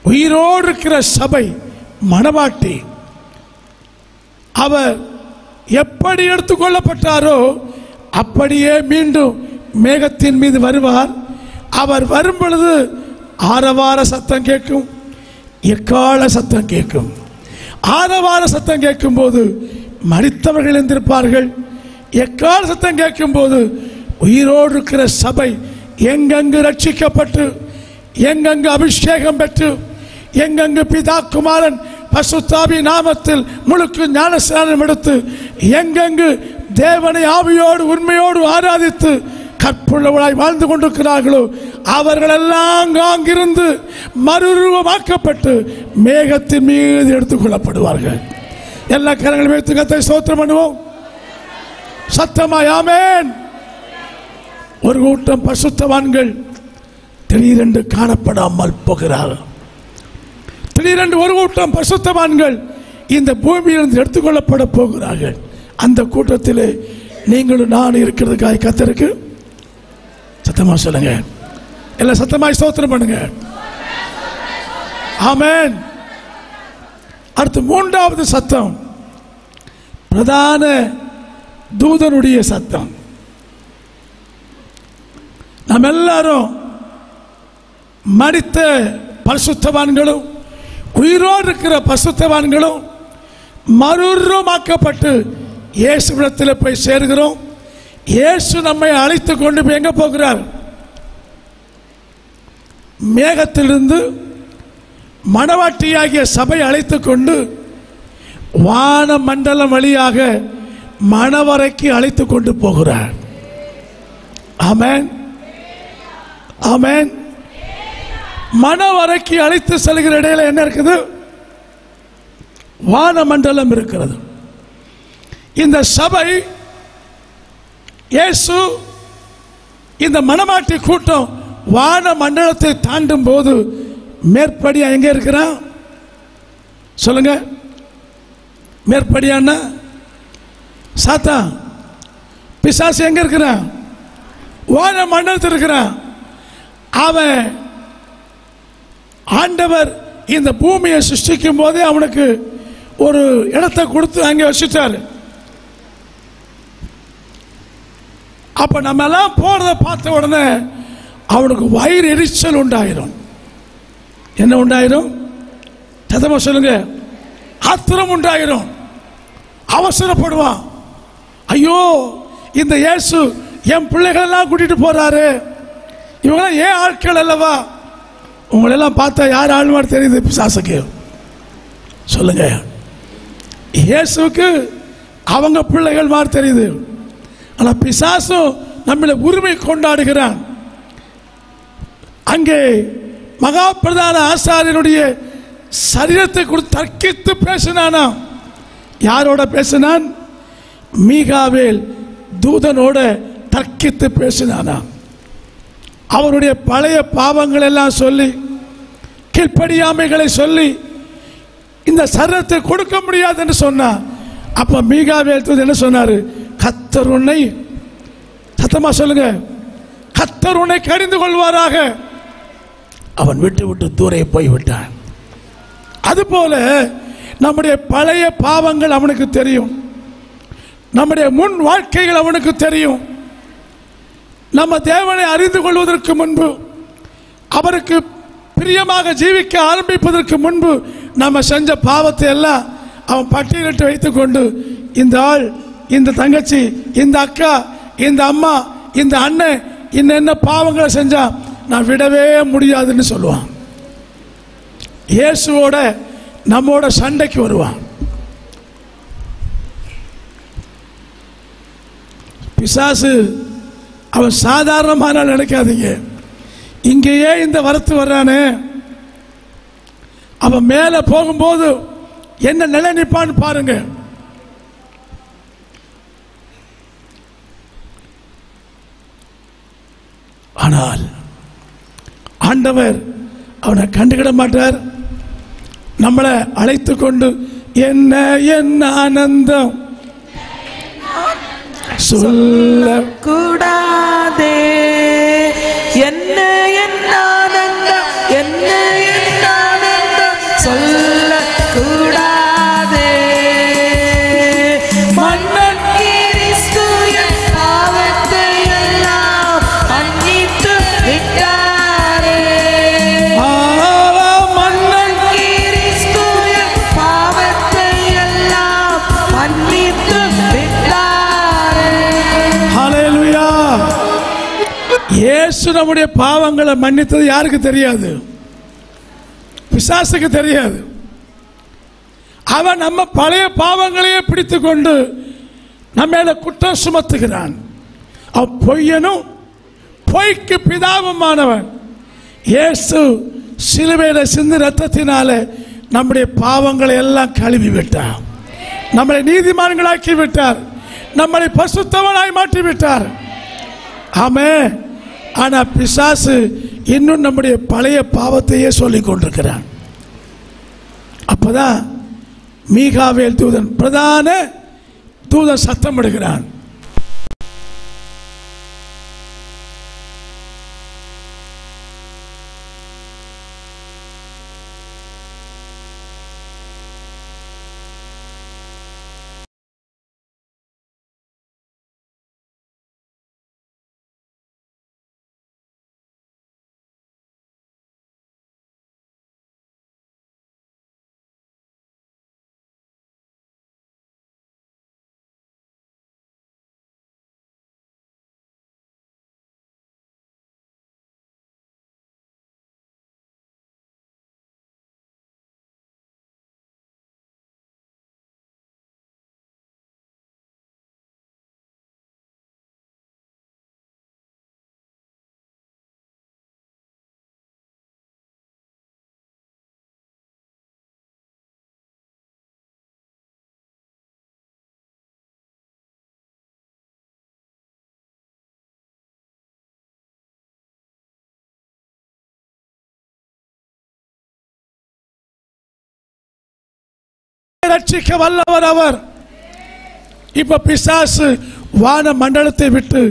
உயிரோடு இருக்கிற சபை மணவாட்டி. அவர் எப்படி எடுத்துக்கொள்ளப்பட்டாரோ அப்படியே மீண்டும் மேகத்தின் மீது வருவார். அவர் வரும் பொழுது ஆரவார சத்தம் கேட்கும், எக்கால சத்தம் கேட்கும். ஆரவார சத்தம் கேட்கும் போது மரித்தவர்கள் எழுந்திருப்பார்கள். எக்கால சத்தம் கேட்கும் போது உயிரோடு இருக்கிற சபை எங்கெங்கு ரட்சிக்கப்பட்டு, எங்கெங்கு அபிஷேகம் பெற்று, எங்கெங்கு பிதா குமாரன் பரிசுத்தாவி நாமத்தில் முழுக்கு ஞானஸ்நானம் எடுத்து, எங்கெங்கு தேவனை ஆவியோடு உண்மையோடு ஆராதித்து கற்புள்ளவளாய் வாழ்ந்து கொண்டிருக்கிறார்களோ அவர்களெல்லாம் அங்கிருந்து மறுரூபமாக்கப்பட்டு மேகத்தின் மீது எடுத்துக்கொள்ளப்படுவார்கள். எல்லா கரங்களும் வைத்து கர்த்தரை ஸ்தோத்திரம் பண்ணுவோம். சத்தமாய் ஆமென். ஒரு கூட்டம் பரிசுத்தவான்கள் திடீரென்று காணப்படாமல் போகிறார்கள். திடீரென்று ஒரு கூட்டம் பரிசுத்தவான்கள் இந்த பூமியிலிருந்து எடுத்துக்கொள்ளப்பட போகிறார்கள். அந்த கூட்டத்திலே நீங்களும் நான் இருக்கிறதுக்காக கர்த்தருக்கு சத்தமா சொல்லுங்க. எல்லாம் சத்தமாய் ஸ்தோத்திரம் பண்ணுங்க. ஆமென். அடுத்து மூன்றாவது சத்தம் பிரதான தூதனுடைய சத்தம். நாம் எல்லாரும் மரித்த பரிசுத்தவான்களும் உயிரோடு இருக்கிற பரிசுத்தவான்களும் மறுரூபமாக்கப்பட்டு இயேசுவிடத்தில் போய் சேர்கிறோம். இயேசு நம்மை அழைத்து கொண்டு போய் எங்க போகிறார்? மேகத்திலிருந்து மணவாட்டியாகிய சபை அழைத்து கொண்டு வான மண்டலம் வழியாக மணவரைக்கு அழைத்து கொண்டு போகிறார். ஆமென், ஆமென். மணவரைக்கு அழைத்து செல்கிற இடையில என்ன இருக்குது? வான மண்டலம் இருக்கிறது. இந்த சபை, இயேசு, இந்த மணவாட்டி கூட்டம் வான மண்டலத்தை தாண்டும் போது மேற்படியா எங்க இருக்கிறான் சொல்லுங்க? மேற்படியான சாத்தான், பிசாசு எங்க இருக்கிறான்? வான மண்டலத்தில் இருக்கிறான். அவன் ஆண்டவர் இந்த பூமியை சிருஷ்டிக்கும் போதே அவனுக்கு ஒரு இடத்தை கொடுத்து அங்கே வச்சுட்டாரு. அப்ப நம்ம எல்லாம் போறத பார்த்த உடனே அவனுக்கு வயிறு எரிச்சல் உண்டாயிரும். என்ன உண்டாயிரும்? சத்தமா சொல்லுங்க. ஆத்திரம் உண்டாயிரும். அவசரப்படுவான். ஐயோ, இந்த இயேசு என் பிள்ளைகள் எல்லாம் கூட்டிட்டு போறாரு, இவங்க ஏன் ஆட்கள் அல்லவா? உங்களெல்லாம் பார்த்தா யார் ஆள் மாதிரி தெரியுது பிசாசுக்கு? சொல்லுங்க. இயேசுக்கு அவங்க பிள்ளைகள் மாதிரி தெரியுது. ஆனா பிசாசும் நம்மள உரிமை கொண்டாடுகிறான். அங்கே மகா பிரதான ஆசாரியனுடைய சரீரத்தை கொடுத்து தர்க்கித்து பேசினானா. யாரோட பேசினான்? மீகாவேல் தூதனோட தர்க்கித்து பேசினானா. அவருடைய பழைய பாவங்கள் எல்லாம் சொல்லி, கீழ்ப்படியாமைகளை சொல்லி இந்த சரீரத்தை கொடுக்க முடியாது என்று சொன்னார். அப்ப மீகாவேல் தூதன் என்ன சொன்னாரு? கர்த்தர் உன்னை, சத்தமா சொல்லுங்க, கர்த்தர் உன்னை கடிந்து கொள்வாராக. அவன் விட்டு விட்டு தூரே போய்விட்டான். அதுபோல நம்முடைய பழைய பாவங்கள் அவனுக்கு தெரியும், நம்முடைய முன் வாழ்க்கைகள் அவனுக்கு தெரியும். நம்ம தேவனை அறிந்து கொள்வதற்கு முன்பு, அவருக்கு பிரியமாக ஜீவிக்க ஆரம்பிப்பதற்கு முன்பு நம்ம செஞ்ச பாவத்தை எல்லாம் அவன் பட்டியலிட்டு வைத்துக் கொண்டு, இந்த ஆள், இந்த தங்கச்சி, இந்த அக்கா, இந்த அம்மா, இந்த அண்ணன் என்ன பாவங்களை செஞ்சா நான் விடவே முடியாதுன்னு சொல்லுவான். இயேசுவோட நம்மோட சண்டைக்கு வருவான். பிசாசு அவன் சாதாரணமான நினைக்காதீங்க. இங்கேயே இந்த வரத்து வர்றானே, அவன் மேல போகும்போது என்ன நிலை நிற்பான்னு பாருங்க. ஆனால் ஆண்டவர் அவனை கண்டுகிட மாட்டார். நம்மளை அழைத்து கொண்டு என்ன என்ன ஆனந்தம் சொல்லக்கூடாதே, என்ன என்ன ஆனந்தம், என்ன என்ன ஆனந்தம் சொல்லக்கூடாதே. மன்னன் கிறிஸ்து என் பாவத்தை எல்லாம் மன்னித்து விட்டாரே. மன்னன் கிறிஸ்து என் பாவத்தை எல்லாம் மன்னித்து விட்டாரே. ஹல்லேலூயா. இயேசு நம்முடைய பாவங்களை மன்னித்தது யாருக்கு தெரியாது? பிசாசுக்கு தெரியாது. அவன் நம்ம பழைய பாவங்களையே பிடித்து கொண்டு நம்ம மேல குற்றம் சுமத்துகிறான். அவன் பொய்யனும் பொய்க்கு பிதாவுமானவன். இயேசு சிலுவையில சிந்து ரத்தத்தினால நம்முடைய பாவங்களை எல்லாம் கழுவி விட்டார். நம்மளை நீதிமான்களாக்கி விட்டார். நம்மளை பரிசுத்தவனாய் மாற்றி விட்டார். ஆமென். ஆனா பிசாசு இன்னும் நம்முடைய பழைய பாவத்தையே சொல்லிக் கொண்டிருக்கிறான். அப்பதான் மீகாவேல் தூதன், பிரதான தூதன் சத்தமிடுகிறான். ரட்சிக்க வல்லவர் அவர். இப்ப பிசாசு வான மண்டலத்தை விட்டு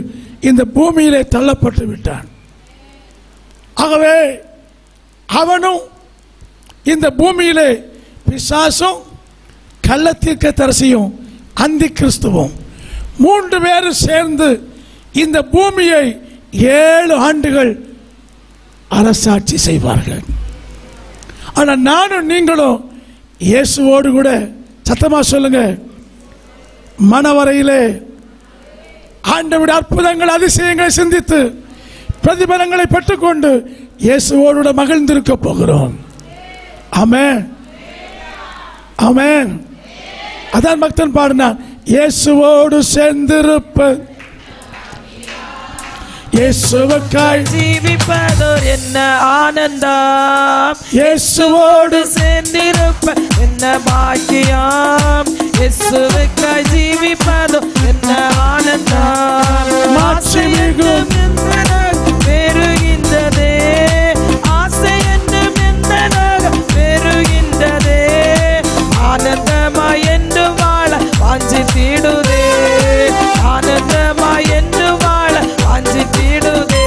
இந்த பூமியிலே தள்ளப்பட்டு விட்டான். ஆகவே அவனும் இந்த பூமியிலே பிசாசும் கள்ளத்தீர்க்கதரிசியும் அந்தி கிறிஸ்துவும் 3 பேரும் சேர்ந்து இந்த பூமியை 7 ஆண்டுகள் அரசாட்சி செய்வார்கள். ஆனால் நானும் நீங்களும் இயேசுவோடு கூட சத்தமா சொல்லுங்க, மனவரையிலே ஆண்டவருடைய அற்புதங்கள் அதிசயங்களை சிந்தித்து பிரதிபலங்களை பெற்றுக்கொண்டு இயேசுவோடு மகிழ்ந்திருக்க போகிறோம். ஆமென், ஆமென். அதான் பக்தன் பாடினான், இயேசுவோடு சேர்ந்திருப்ப இயேசுவுக்காய் ஜீவிப்பதோர் என்ன ஆனந்தம், இயேசுவோடு சேர்ந்திருப்ப என்ன பாக்கியம், இயேசுவுக்காய் ஜீவிப்பதோ என்ன ஆனந்தம். மாட்சிமிகு பெருகின்றதே, ஆசை என்னும் எந்த பெருகின்றதே, ஆனந்தமாய் என்று வாழ வாஞ்சித்திடுதே, ஆனந்தமாய் என்று வாழ வாஞ்சித்திடுதே.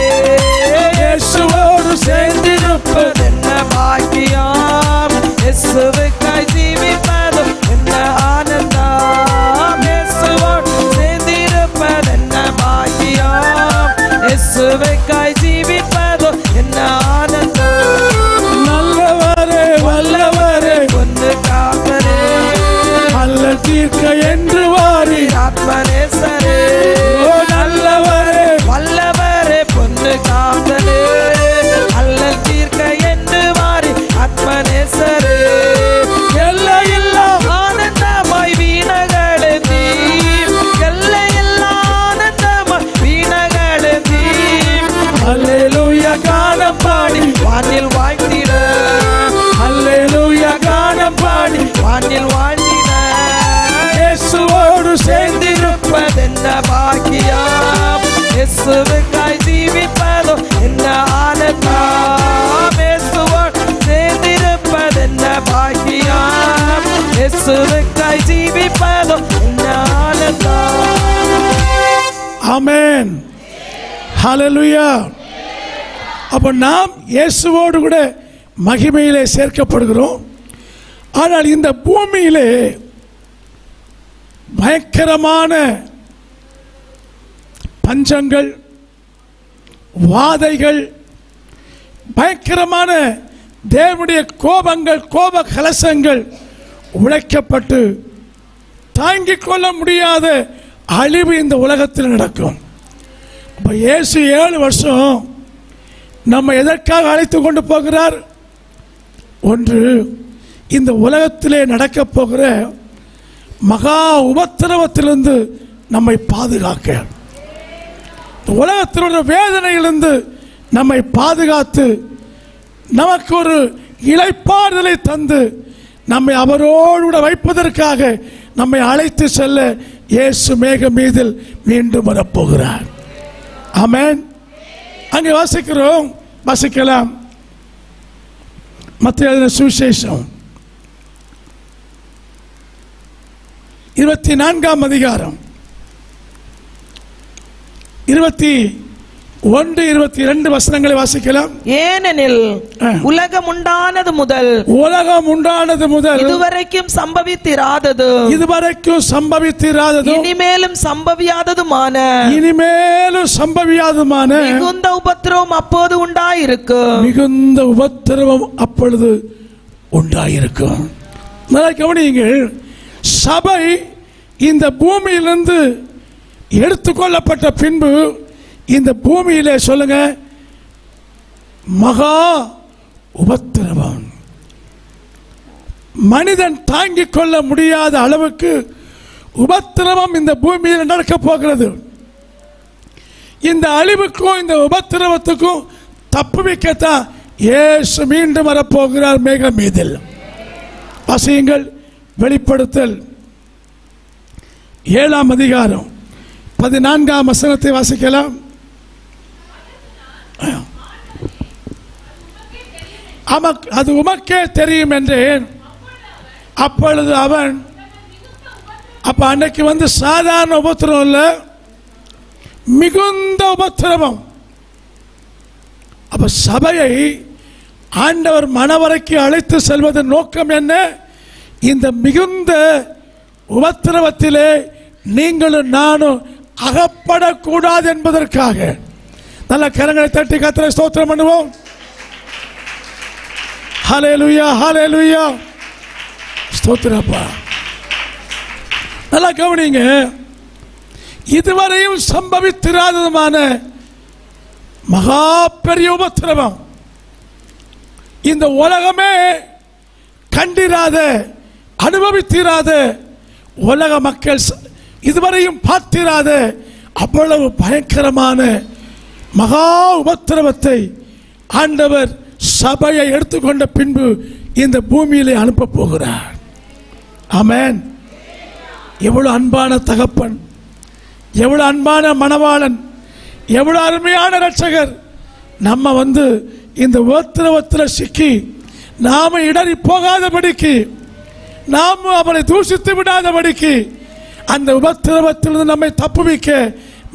இயேசுவோடு சேர்ந்திருப்பது என்ன பாக்கியம், இயேசுவுக்காய் ஜீவிப்பதும் என்ன ஆனந்தம், இயேசுவோடு சேர்ந்திருப்பது என்ன பாக்கியம், இயேசுவுக்காய் ஜீவிப்பதும் என்ன ஆனந்தம். நல்லவரே வல்லவரே பொன்னு காப்பரே, அல்ல தீர்க்க என்று வாரி ஆத்மநேசரே, ஓ நல்லவரே வல்லவரே பொன்னு காப்பரே, அல்லல் தீர்க்க என்று வாரி ஆத்மநேசரே, எல்லையில்லா ஆனந்தமாய் வீணகளெந்தி, எல்லையில்லா ஆனந்தமாய் வீணகளெந்தி, அல்லேலூயா கானம் பாடி வானில் வாழ்த்திட, அல்லேலூயா கானம் பாடி வானில் வாழ்த்திட, இயேசுவோடு சேர்ந்திருப்பது என்ன பாக்கியம், இயேசுவுக்காய் ஜீவிப்பதோ என்ன ஆனந்தம், இயேசுவோடு சேர்ந்திருப்பது என்ன பாக்கியம், இயேசுவுக்காய் ஜீவிப்பதோ என்ன ஆனந்தம். ஆமென், ஹல்லேலூயா. அப்ப நாம் இயேசுவோடு கூட மகிமையிலே சேர்க்கப்படுகிறோம். ஆனால் இந்த பூமியிலே பயங்கரமான பஞ்சங்கள், வாதைகள், பயங்கரமான தேவனுடைய கோபங்கள், கோப கலசங்கள் உழைக்கப்பட்டு தாங்கிக் கொள்ள முடியாத அழிவு இந்த உலகத்தில் நடக்கும். அப்ப இயேசு 7 வருஷம் நம்ம எதற்காக அழைத்து கொண்டு போகிறார்? ஒன்று, இந்த உலகத்திலே நடக்க போகிற மகா உபத்திரவத்திலிருந்து நம்மை பாதுகாக்க, உலகத்தினுடைய வேதனையிலிருந்து நம்மை பாதுகாத்து நமக்கு ஒரு இளைப்பாறுதலை தந்து நம்மை அவரோடு வைப்பதற்காக நம்மை அழைத்து செல்ல இயேசு மேக மீதில் மீண்டும் வரப்போகிறார். ஆமென். அங்கே வாசிக்கலாம். மத்தேயு எழுதின சுவிசேஷம் 24ஆம் அதிகாரம் 21, 22 வசனங்களை வாசிக்கலாம். ஏனெனில் உலகம் உண்டானது முதல் இதுவரைக்கும் சம்பவித்திராதது இனிமேலும் சம்பவியாததுமான மிகுந்த உபத்திரவம் அப்போது உண்டாயிருக்கும். நல்லா கவனியுங்கள். சபை இந்த பூமியிலிருந்து எடுத்துக்கொள்ளப்பட்ட பின்பு இந்த பூமியிலே சொல்லுங்க மகா உபத்திரவம், மனிதன் தாங்கிக் கொள்ள முடியாத அளவுக்கு உபத்திரவம் இந்த பூமியில் நடக்க போகிறது. இந்த அழிவுக்கும் இந்த உபத்திரவத்துக்கும் தப்புவிக்கத்தான் இயேசு மீண்டும் வரப்போகிறார் மேக மீதில். வாசியுங்கள். வெளிப்படுத்தல் 7ஆம் அதிகாரம் 14ஆம் வசனத்தை வாசிக்கலாம். அது உமக்கே தெரியும் என்றேன். அப்பொழுது அவன் அப்ப அன்னைக்கு வந்து சாதாரண உபத்திரவம் இல்லை, மிகுந்த உபத்திரவம். அப்ப சபையை ஆண்டவர் மணவரைக்கு அழைத்து செல்வதன் நோக்கம் என்ன? இந்த மிகுந்த உபத்திரவத்திலே நீங்களும் நானும் அகப்படக்கூடாது என்பதற்காக. நல்ல கரங்களை தட்டி கர்த்தரை ஸ்தோத்திரம் பண்ணுவோம். ஹல்லேலூயா, ஹல்லேலூயா, ஸ்தோத்திரப்பா. நல்லா கவனிங்க, இதுவரையும் சம்பவித்திராததுமான மகா பெரிய உபத்திரவம், இந்த உலகமே கண்டிராத அனுபவித்திராத, உலக மக்கள் இதுவரையும் பார்த்திராத அவ்வளவு பயங்கரமான மகா உபத்திரவத்தை ஆண்டவர் சபையை எடுத்துக்கொண்ட பின்பு இந்த பூமியிலே அனுப்ப போகிறார். ஆமென். எவ்வளவு அன்பான தகப்பன், எவ்வளவு அன்பான மணவாளன், எவ்வளவு அருமையான இரட்சகர். நம்ம வந்து இந்த உபத்திரவத்தில் சிக்கி நாம இடறி போகாதபடிக்கு, நாம் அவரை தூஷித்து விடாதபடிக்கு, அந்த உபத்திரவத்திலிருந்து நம்மை தப்புவிக்க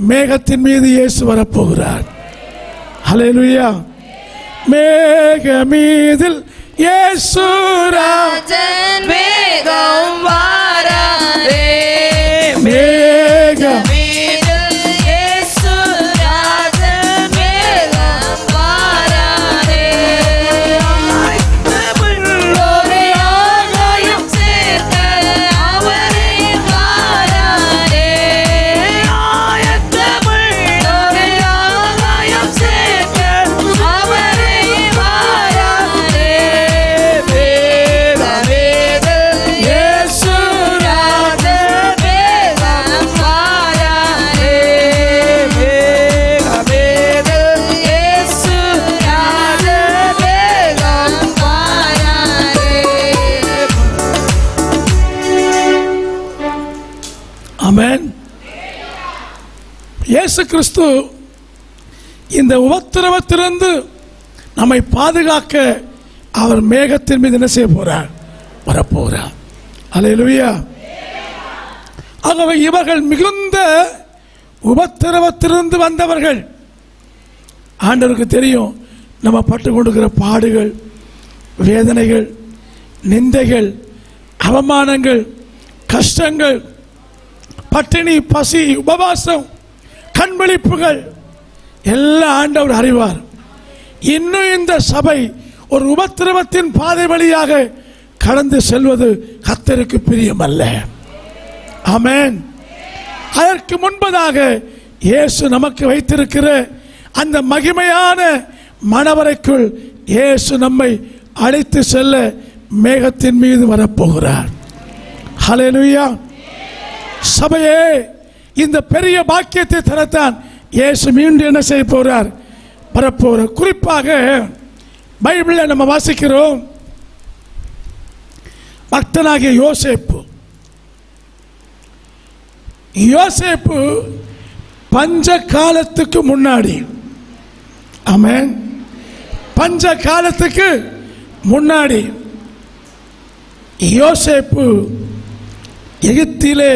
மேகத்தின் மீது இயேசு வரப்போகிறார். ஹல்லேலூயா. மேக மீதில் இயேசு ராஜன் மேகம் வாராரே, மேக மீதில் இயேசு ராஜன் மேகம் வாராரே, உள்ளோரை ஆகாயம் சேர்க்க அவரே வாராரே, உள்ளோரை ஆகாயம் சேர்க்க அவரே வாராரே, இயேசு ராஜன் மேகம் வாராரே, இயேசு ராஜன் மேகம் வாராரே. ஆமென். இயேசு கிறிஸ்து இந்த உபத்திரவத்திலிருந்து நம்மை பாதுகாக்க அவர் மேகத்தின் மீது என்ன செய்ய போறார்? வரப்போகிறார். அல்லேலூயா. ஆகவே இவர்கள் மிகுந்த உபத்திரவத்திலிருந்து வந்தவர்கள். ஆண்டவருக்கு தெரியும் நம்ம பட்டு கொண்டிருக்கிற பாடுகள், வேதனைகள், நிந்தைகள், அவமானங்கள், கஷ்டங்கள், பட்டினி, பசி, உபவாசம், கண்விழிப்புகள் எல்லாம் ஆண்டவர் அறிவார். இன்னும் இந்த சபை ஒரு உபத்திரவத்தின் பாதை வழியாக கடந்து செல்வது கர்த்தருக்கு பிரியமல்ல. ஆமென். அதற்கு முன்பதாக இயேசு நமக்கு வைத்திருக்கிற அந்த மகிமையான மணவரைக்குள் இயேசு நம்மை அழைத்து செல்ல மேகத்தின் மீது வரப்போகிறார். ஹல்லேலூயா. சபையே, இந்த பெரிய பாக்கியத்தை தரத்தான் இயேசு மீண்டும் என்ன செய்ய போறார்? வரப்போறார். குறிப்பாக பைபிளில் நம்ம வாசிக்கிறோம், பக்தனாகிய யோசேப்பு. யோசேப்பு பஞ்ச காலத்துக்கு முன்னாடி, ஆமென், பஞ்ச காலத்துக்கு முன்னாடி யோசேப்பு எகிப்திலே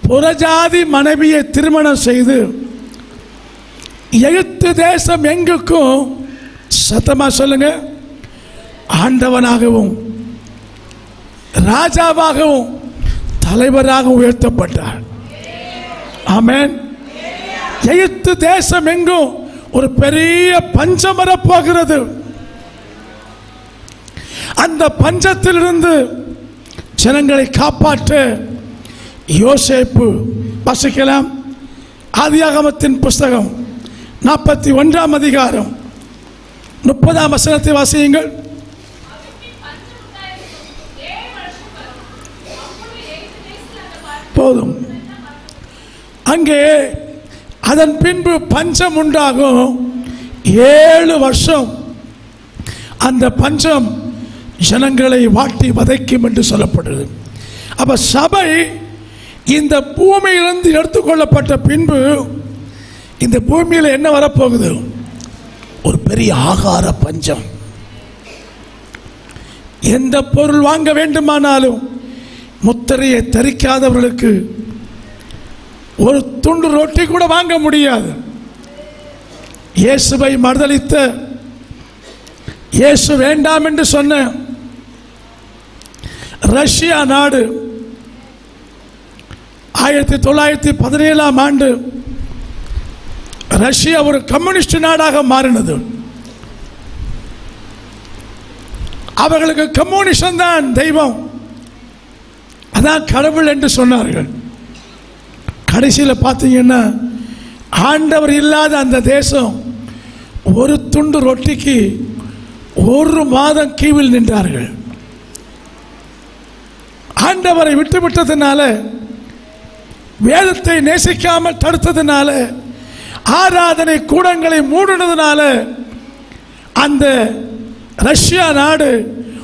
புறஜாதி மனைவியை திருமணம் செய்து எகிப்து தேசம் எங்குக்கும், சத்தமா சொல்லுங்க, ஆண்டவனாகவும் ராஜாவாகவும் தலைவராக உயர்த்தப்பட்டார். ஆமென். எகிப்து தேசம் எங்கும் ஒரு பெரிய பஞ்சம் வரப்போகிறது. அந்த பஞ்சத்திலிருந்து ஜனங்களை காப்பாற்ற யோசேப்பு, வாசிக்கலாம் ஆதியாகமத்தின் புஸ்தகம் 41ஆம் அதிகாரம் 30ஆம் வசனத்தை வாசியுங்கள். போதும். அங்கே அதன் பின்பு பஞ்சம் உண்டாகும். 7 வருஷம் அந்த பஞ்சம் ஜனங்களை வாட்டி வதைக்கும் என்று சொல்லப்படுது. அப்ப சபை இந்த பூமியிலிருந்து எடுத்துக்கொள்ளப்பட்ட பின்பு இந்த பூமியில் என்ன வரப்போகுது? ஒரு பெரிய ஆகார பஞ்சம். எந்த பொருள் வாங்க வேண்டுமானாலும் முத்திரையை தரிக்காதவர்களுக்கு ஒரு துண்டு ரொட்டி கூட வாங்க முடியாது. இயேசுவை மறுதலித்த, இயேசு வேண்டாம் என்று சொன்ன ரஷ்யா நாடு 1917ஆம் ஆண்டு ரஷ்யா ஒரு கம்யூனிஸ்ட் நாடாக மாறினது. அவர்களுக்கு கம்யூனிசம் தான் தெய்வம், அதான் கடவுள் என்று சொன்னார்கள். கடைசியில் பார்த்தீங்கன்னா ஆண்டவர் இல்லாத அந்த தேசம் ஒரு துண்டு ரொட்டிக்கு 1 மாதம் கீவில் நின்றார்கள். ஆண்டவரை விட்டுவிட்டதுனால, வேதத்தை நேசிக்காமல் தடுத்ததுனால, ஆராதனை கூடங்களை மூடினதுனால அந்த ரஷ்யா நாடு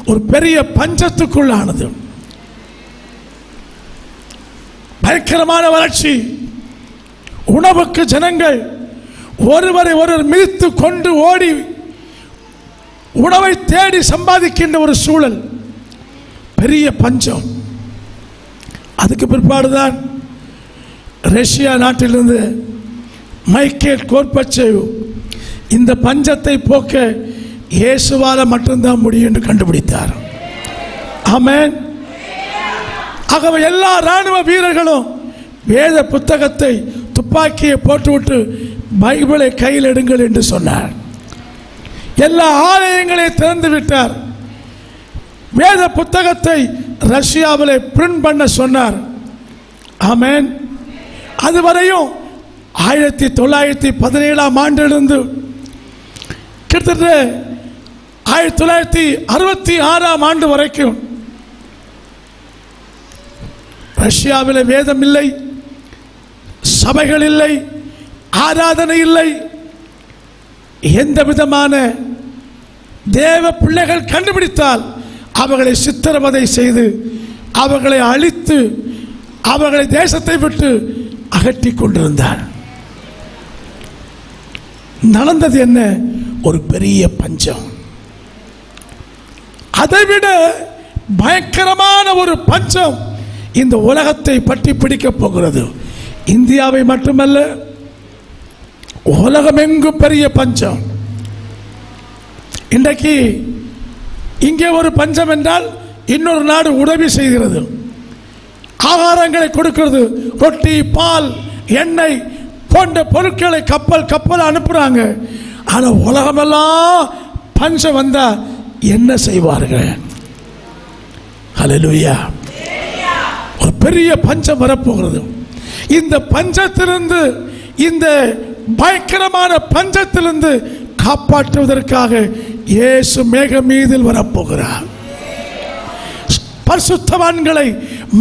ஒரு பெரிய பஞ்சத்துக்குள்ளானது. பயங்கரமான வறட்சி, உணவுக்கு ஜனங்கள் ஒருவரை ஒருவர் மிதித்து கொண்டு ஓடி உணவை தேடி சம்பாதிக்கின்ற ஒரு சூழல், பெரிய பஞ்சம். அதுக்கு பிற்பாடுதான் ரஷ்யா நாட்டிலிருந்து மைக்கேல் கோர்பச்சேவ் இந்த பஞ்சத்தை போக்க இயேசுவால மட்டும்தான் முடியும் என்று கண்டுபிடித்தார். ஆமென். ஆகவே எல்லா ராணுவ வீரர்களும் வேத புத்தகத்தை துப்பாக்கியை போட்டுவிட்டு பைபிளை கையில் எடுங்கள் என்று சொன்னார். எல்லா ஆலயங்களையும் திறந்து விட்டார். வேத புத்தகத்தை ரஷ்யாவில் பிரிண்ட் பண்ண சொன்னார். ஆமென். அதுவரையும் 1917ஆம் ஆண்டிலிருந்து கிட்டத்தட்ட 1966ஆம் ஆண்டு வரைக்கும் ரஷ்யாவில் வேதம் இல்லை, சபைகள் இல்லை, ஆராதனை இல்லை. எந்த விதமான தேவ பிள்ளைகள் கண்டுபிடித்தால் அவர்களை சித்திரவதை செய்து, அவர்களை அழித்து, அவர்களை தேசத்தை விட்டு அகற்றி கொண்டிருந்தார். நடந்தது என்ன? ஒரு பெரிய பஞ்சம். அதைவிட பயங்கரமான ஒரு பஞ்சம் இந்த உலகத்தை பற்றி பிடிக்கப் போகிறது. இந்தியாவை மட்டுமல்ல, உலகமெங்கும் பெரிய பஞ்சம். இன்றைக்கு இங்கே ஒரு பஞ்சம் என்றால் இன்னொரு நாடு உதவி செய்கிறது, ஆகாரங்களை கொடுக்கிறது. ரொட்டி, பால், எண்ணெய் போன்ற பொருட்களை கப்பல் அனுப்புறாங்க. ஆனால் உலகமெல்லாம் பஞ்சம் வந்தா என்ன செய்வார்கள்? ஹல்லேலூயா. ஒரு பெரிய பஞ்சம் வரப்போகிறது. இந்த பஞ்சத்திலிருந்து, இந்த பயங்கரமான பஞ்சத்திலிருந்து காப்பாற்றுவதற்காக இயேசு மேக மீதில் வரப்போகிறார். பரிசுத்தவான்களை,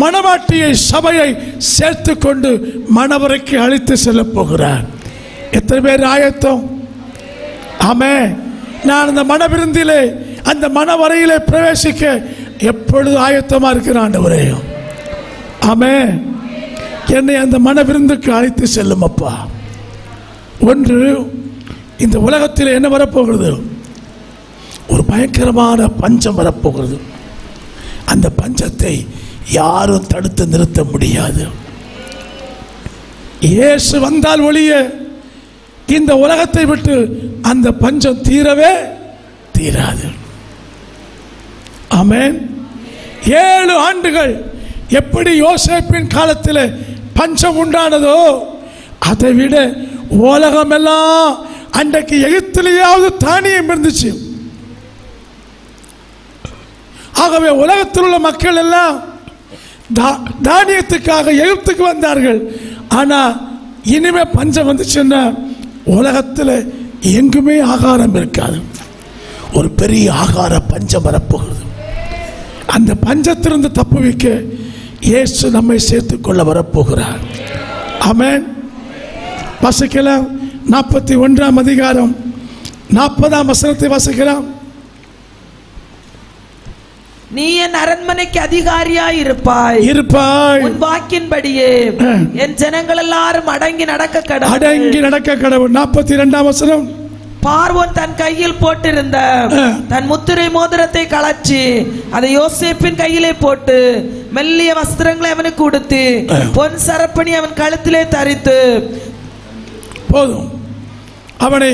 மணவாட்டியை, சபையை சேர்த்து கொண்டு மணவரைக்கு அழைத்து செல்ல போகிறார். எத்தனை பேர் ஆயத்தம்? ஆமென். நான் அந்த மணவிருந்திலே, அந்த மணவரையிலே பிரவேசிக்க எப்பொழுது ஆயத்தமா இருக்கிற ஆண்டவரே. ஆமென். என்னை அந்த மணவிருந்துக்கு அழைத்து செல்லும் அப்பா. ஒன்று, இந்த உலகத்தில் என்ன வரப்போகிறது? ஒரு பயங்கரமான பஞ்சம் வரப்போகிறது. அந்த பஞ்சத்தை யாரும் தடுத்து நிறுத்த முடியாது. இயேசு வந்தால் ஒழிய இந்த உலகத்தை விட்டு அந்த பஞ்சம் தீரவே தீராது. ஆமென். 7 ஆண்டுகள் எப்படி யோசேப்பின் காலத்தில் பஞ்சம் உண்டானதோ, அதை விட உலகமெல்லாம் அன்றைக்கு எகிப்திலேயாவது தானியம் இருந்துச்சு. ஆகவே உலகத்தில் உள்ள மக்கள் எல்லாம் தானியத்துக்காக எகிப்துக்கு வந்தார்கள். ஆனால் இனிமே பஞ்சம் வந்துச்சுன்னா உலகத்தில் எங்குமே ஆகாரம் இருக்காது. ஒரு பெரிய ஆகார பஞ்சம் வரப்போகிறது. அந்த பஞ்சத்திலிருந்து தப்புவிக்க இயேசு நம்மை சேர்த்துக்கொள்ள வரப்போகிறார். ஆமென். வாசிக்கலாம். 41ஆம் அதிகாரம் 40ஆம் வசனத்தை வாசிக்கலாம். நீ என் அரண்மனைக்கு அதிகாரியாய் இருப்பாய். உன் வாக்கின்படியே என் ஜனங்கள் எல்லாரும் அடங்கி நடக்க கடவுள். 42ஆம் வசனம். பார்வோன் தன் கையில் போட்டிருந்த தன் முத்திரை மோதிரத்தை கலற்றி அதை யோசேப்பின் கையிலே போட்டு மெல்லிய வஸ்திரங்களை அவனுக்கு உடுத்தி பொன் சரப்பணி அவன் கழுத்திலே தரித்து போதும் அவனை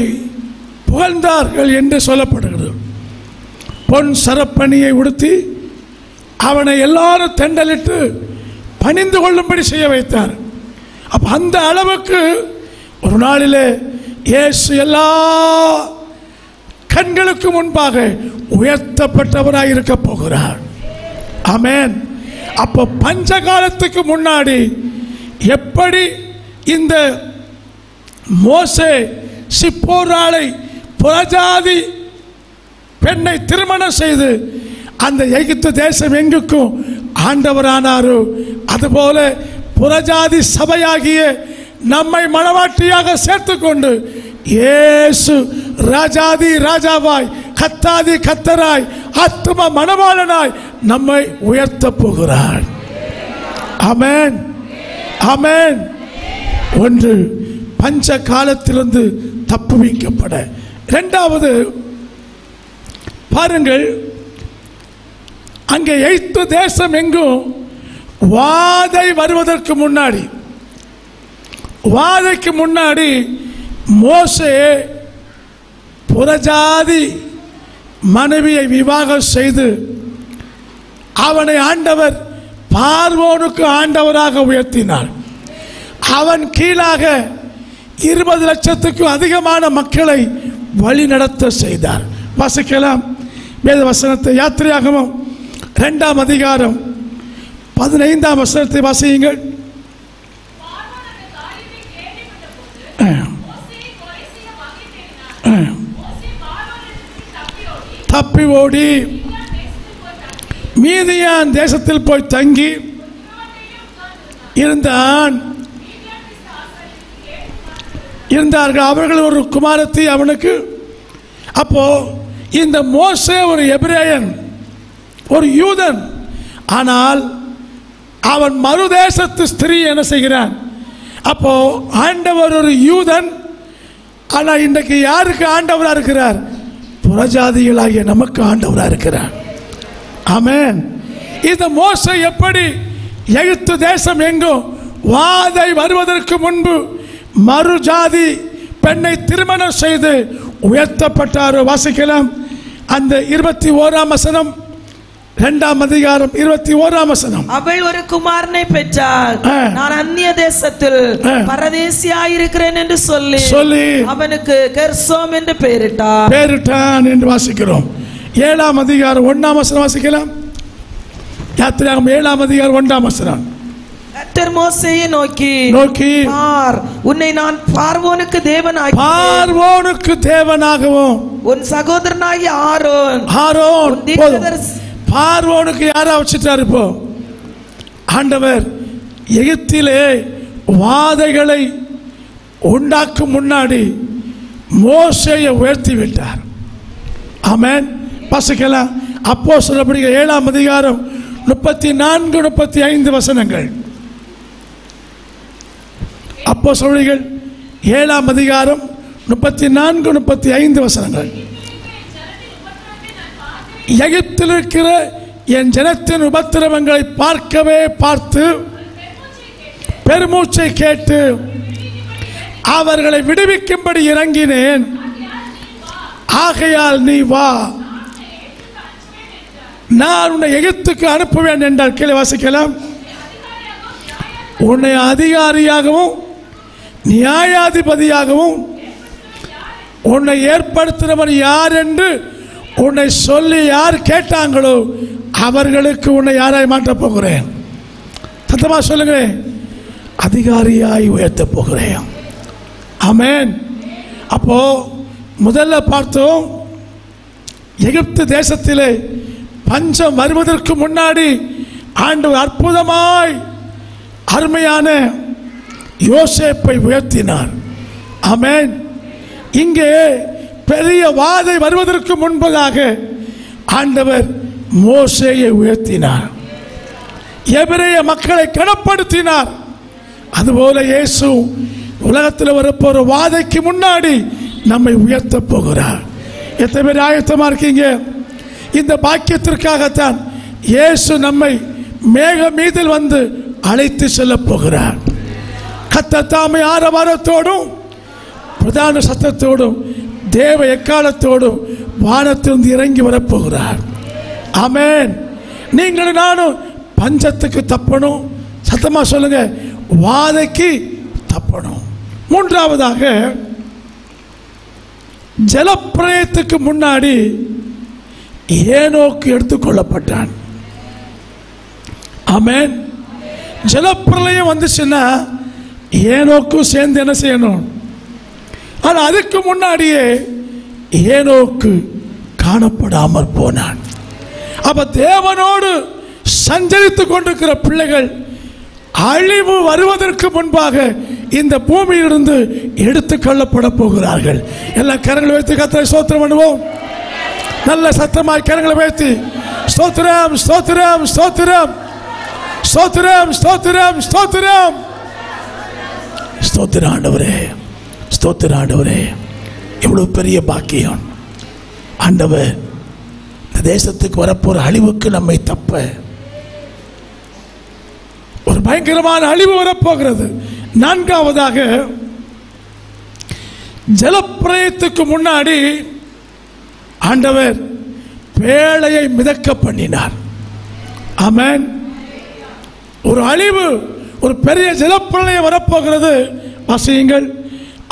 புகழ்ந்தார்கள் என்று சொல்லப்படுகிறது. பொன் சரப்பணியை உடுத்தி அவனை எல்லாரும் தெண்டலிட்டு பணிந்து கொள்ளும்படி செய்ய வைத்தார். அப்ப அந்த அளவுக்கு ஒரு நாளிலே இயேசு எல்லா கண்களுக்கு முன்பாக உயர்த்தப்பட்டவராய் இருக்க போகிறார். ஆமென். அப்ப பஞ்ச காலத்துக்கு முன்னாடி எப்படி இந்த மோசே சிப்போராளை புறஜாதி பெண்ணை திருமணம் செய்து அந்த எகிப்து தேசம் எங்குக்கும் ஆண்டவரானாரோ, அதுபோல புறஜாதி சபையாகிய நம்மை மணவாட்டியாக சேர்த்துக்கொண்டு இயேசு ராஜாதி ராஜாவாய் கத்தாதி கத்தராய் ஆத்தும மணவாளனாய் நம்மை உயர்த்த போகிறார். ஆமென், ஆமென். ஒன்று, பஞ்ச காலத்திலிருந்து தப்புவிக்கப்பட. இரண்டாவது பாருங்கள், அங்கே எகிப்து தேசம் எங்கும் வாதை வருவதற்கு முன்னாடி, வாதைக்கு முன்னாடி மோசே புறஜாதி மனைவியை விவாகம் செய்து அவனை ஆண்டவர் பார்வோனுக்கு ஆண்டவராக உயர்த்தினார். அவன் கீழாக 20 லட்சத்துக்கும் அதிகமான மக்களை வழி நடத்த செய்தார். வாசிக்கலாம் வேத வசனத்தை. யாத்திரையாகமம் 2ஆம் அதிகாரம் 15ஆம் வசனத்தை வாசியுங்கள். தப்பி ஓடி மீதியான் தேசத்தில் போய் தங்கி இருந்தார்கள். அவர்கள் ஒரு குமாரத்தி அவனுக்கு. அப்போ இந்த மோசே ஒரு எபிரேயன், ஒரு யூதன். ஆனால் அவன் மறுதேசத்து ஸ்திரீ என்ன செய்கிறான்? அப்போ ஆண்டவர் ஒரு யூதன். ஆனால் இன்றைக்கு யாருக்கு ஆண்டவராக இருக்கிறார்? புறஜாதிகளாகிய நமக்கு ஆண்டவராக இருக்கிறார். ஆமென். இந்த மோசே எப்படி எகிப்து தேசம் எங்கும் வாதை வருவதற்கு முன்பு மறுஜாதி பெண்ணை திருமணம் செய்து உயர்த்தப்பட்டாரோ? வாசிக்கலாம் அந்த 21ஆம் வசனம், 2ஆம் அதிகாரம் 21ஆம் வசனம். அவள் ஒரு குமாரனை பெற்றாள். நான் அந்நிய தேசத்தில் பரதேசியாயிருக்கிறேன் என்று சொல்லி அவனுக்கு கெர்சோம் என்று பெயரிட்டான் என்று வாசிக்கிறோம். 7ஆம் அதிகாரம் 1ஆம் வசனம் வாசிக்கலாம். யாத்திரையாகமம் 7ஆம் அதிகாரம் 1ஆம் வசனம். கர்த்தர் மோசேயை நோக்கி பார், உன்னை நான் பார்வோனுக்கு தேவனாகவும் உன் சகோதரனாகிய ஆரோன் பார்வோனுக்கு யாரா வச்சுட்டார்? இப்போ ஆண்டவர் எகிப்திலே வாதைகளை உண்டாக்கும் முன்னாடி மோசேயை உயர்த்தி விட்டார். ஆமென். வாசிக்கலாம் அப்போஸ்தலர் 7ஆம் அதிகாரம் 34 35 வசனங்கள். அப்போஸ்தலர் 7ஆம் அதிகாரம் 34 35 வசனங்கள். எகிப்தில் இருக்கிற என் ஜனத்தின் உபத்திரவங்களை பார்த்து பெருமூச்சை கேட்டு அவர்களை விடுவிக்கும்படி இறங்கினேன். ஆகையால் நீ வா, நான் உன்னை எகிப்துக்கு அனுப்புவேன் என்றார். கீழே வாசிக்கலாம். உன்னை அதிகாரியாகவும் நியாயாதிபதியாகவும் உன்னை ஏற்படுத்தினவர் யார் என்று உன்னை சொல்லி யார் கேட்டாங்களோ அவர்களுக்கு உன்னை யாராய் மாற்றப் போகிறேன். சத்தமா சொல்லுங்களேன், அதிகாரியாய் உயர்த்த போகிறேன். ஆமென். அப்போ முதல்ல பார்த்தோம், எகிப்து தேசத்திலே பஞ்சம் வருவதற்கு முன்னாடி ஆண்டவர் அற்புதமாய் அருமையான யோசேப்பை உயர்த்தினார். ஆமென். இங்கே பெரிய வாதை வருவதற்கு முன்பதாக ஆண்டவர் மோசேயை உயர்த்தினார், எபிரேய மக்களை கனப்படுத்தினார். அதுபோல இயேசு உலகத்தில் வரப்போற வாதைக்கு முன்னாடி நம்மை உயர்த்த போகிறார். எத்தனை பேர் ஆயத்தமா இருக்கீங்க? இந்த பாக்கியத்திற்காகத்தான் இயேசு நம்மை மேக மீதில் வந்து அழைத்து செல்ல போகிறார். கர்த்தர் தாமே ஆரவாரத்தோடும் பிரதான சத்தத்தோடும் தேவ எக்காலத்தோடும் வானத்திலிருந்து இறங்கி வரப்போகிறார். ஆமென். நீங்களும் நானும் பஞ்சத்துக்கு தப்பணும். சத்தமா சொல்லுங்க, வாதைக்கு தப்பணும். மூன்றாவதாக, ஜலப்பிரளயத்துக்கு முன்னாடி ஏனோக்கு எடுத்துக்கொள்ளப்பட்டான். ஆமென். ஜலப்பிரளயம் வந்துச்சுன்னா ஏனோக்கும் சேர்ந்து என்ன செய்யணும்? ஆனால் அதுக்கு முன்னாடியே ஏனோக்கு காணப்படாமல் போனான். அப்ப தேவனோடு சஞ்சரித்துக் கொண்டிருக்கிற பிள்ளைகள் அழிவு வருவதற்கு முன்பாக இந்த பூமியிலிருந்து எடுத்துக்கொள்ளப்பட போகிறார்கள். எல்லா கரங்களை வைத்து கர்த்தரை ஸ்தோத்திரம் பண்ணுவோம். நல்ல சத்தமாய் கரங்களை வைத்து ஸ்தோத்திரம் ஸ்தோத்திரம் ஸ்தோத்திரம் ஸ்தோத்திரம் ஸ்தோத்திரம் ஸ்தோத்திரம் ஸ்தோத்திரம். ஆண்டவரே, ஸ்தோத்திரம் ஆண்டவரே. எவ்வளவு பெரிய பாக்கியம் ஆண்டவர். இந்த தேசத்துக்கு வரப்போற அழிவுக்கு நம்மை தப்ப ஒரு பயங்கரமான அழிவு வரப்போகிறது. நான்காவதாக, ஜலப்பிரளயத்துக்கு முன்னாடி ஆண்டவர் பேழையை மிதக்க பண்ணினார். ஆமென். ஒரு அழிவு, ஒரு பெரிய ஜலப்பிரளயம் வரப்போகிறது. வாசியுங்கள்,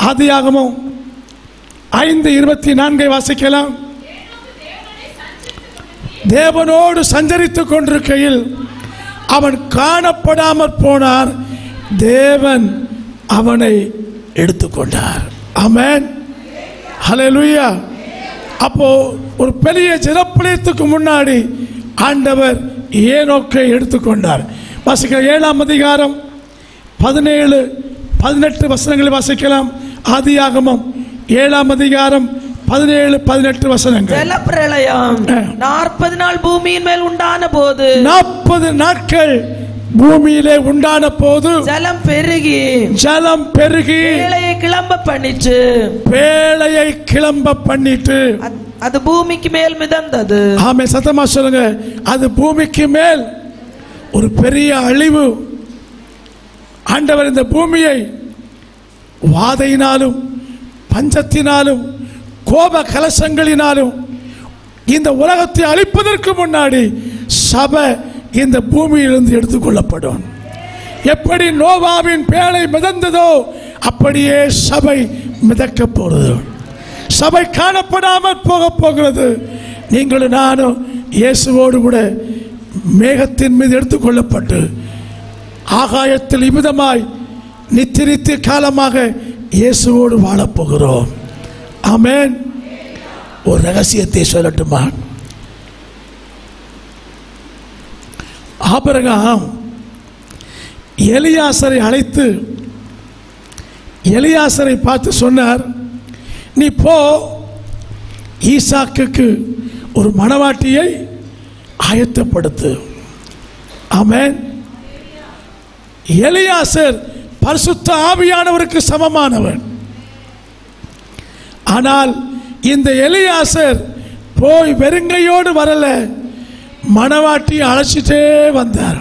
ஆதியாகமம் 5:24 வாசிக்கலாம். தேவனோடு சஞ்சரித்துக் கொண்டிருக்கையில் அவன் காணப்படாமற் போனார், தேவன் அவனை எடுத்துக்கொண்டார். ஆமென். ஹல்லேலூயா. அப்போ ஒரு பெரிய ஜலப்பிரளயத்துக்கு முன்னாடி ஆண்டவர் ஏனோக்கை எடுத்துக்கொண்டார். வாசிக்க 7ஆம் அதிகாரம் 17-18 வசனங்களை வாசிக்கலாம். ஆதியாகமம் 7ஆம் அதிகாரம் 17-18 வசனங்கள். ஜலப்பிரளயம் 40 நாள் பூமியின் மேல் உண்டான போது, 40 நாட்கள் பூமியிலே உண்டான போது ஜலம் பெருகி பேழையை கிளம்ப பண்ணிட்டு அது பூமிக்கு மேல் மிதந்தது. ஆமே, சத்தமா சொல்லுங்க. அது பூமிக்கு மேல் ஒரு பெரிய அழிவு. ஆண்டவர் இந்த பூமியை வாதையினாலும் பஞ்சத்தினாலும் கோப கலசங்களினாலும் இந்த உலகத்தை அழிப்பதற்கு முன்னாடி சபை இந்த பூமியிலிருந்து எடுத்துக்கொள்ளப்படும். எப்படி நோவாவின் பேழை மிதந்ததோ அப்படியே சபை மிதக்க போகிறது. சபை காணப்படாமல் போக போகிறது. நீங்களும் நானும் இயேசுவோடு கூட மேகத்தின் மீது எடுத்துக்கொள்ளப்பட்டு ஆகாயத்தில் இமிதமாய் நித்திய காலமாக இயேசுவோடு வாழப்போகிறோம். ஆமென். ஒரு ரகசியத்தை சொல்லட்டுமா? ஆபிரகாம் எலியாசரை அழைத்து எலியாசரை பார்த்து சொன்னார், நீ போ, ஈசாக்குக்கு ஒரு மணவாட்டியை ஆயத்தப்படுத்து. ஆமென். எலியாசர் பரிசுத்த ஆவியானவருக்கு சமமானவன். ஆனால் இந்த எலியாசர் போய் வெறுங்கையோடு வரல, மணவாட்டியை அழைச்சிட்டே வந்தார்.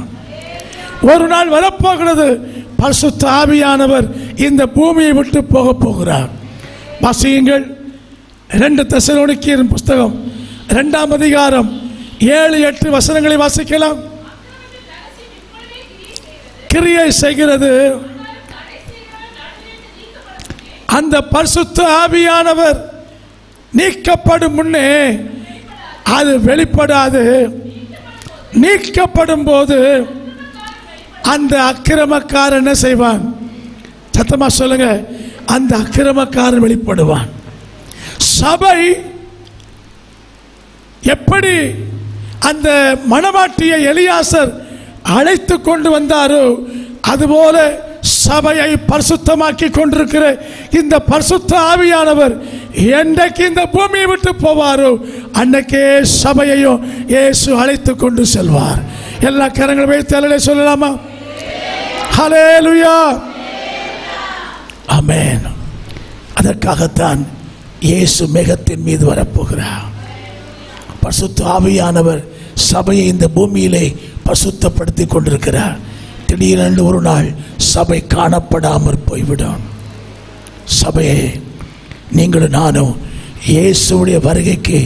ஒரு நாள் வரப்போகிறது, பரிசுத்த ஆவியானவர் இந்த பூமியை விட்டு போக போகிறார். வாசியுங்கள், 2 தெசலோனிக்கேயர் புஸ்தகம் 2ஆம் அதிகாரம் 7-8 வசனங்களை வாசிக்கலாம். கிரியை செய்கிறது. அந்த பரிசுத்த ஆவியானவர் நீக்கப்படும் முன்னே அது வெளிப்படாது. நீக்கப்படும் போது அந்த அக்கிரமக்காரன் என்ன செய்வான்? சத்தமா சொல்லுங்க, அந்த அக்கிரமக்காரன் வெளிப்படுவான். சபை எப்படி அந்த மணவாட்டியை எலியாசர் அழைத்து கொண்டு வந்தாரோ அதுபோல சபையை பரிசுத்தமாக்கி கொண்டிருக்கிற இந்த பரிசுத்த ஆவியானவர் என்றைக்கு இந்த பூமியை விட்டு போவாரோ அன்னைக்கே சபையையும் இயேசு அழைத்து கொண்டு செல்வார். எல்லா கரங்களும் வைத்து அல்லேலூயா சொல்லலாமா? ஹல்லேலூயா, ஆமென். அதற்காகத்தான் இயேசு மேகத்தின் மீது வரப்போகிறார். பரிசுத்த ஆவியானவர் சபையை இந்த பூமியிலே பசுத்தப்படுத்தி கொண்டிருக்கிறார். திடீரென்று ஒரு நாள் சபை காணப்படாமற் போய்விடும். சபையை நீங்களும் நானும் இயேசுடைய வருகைக்கு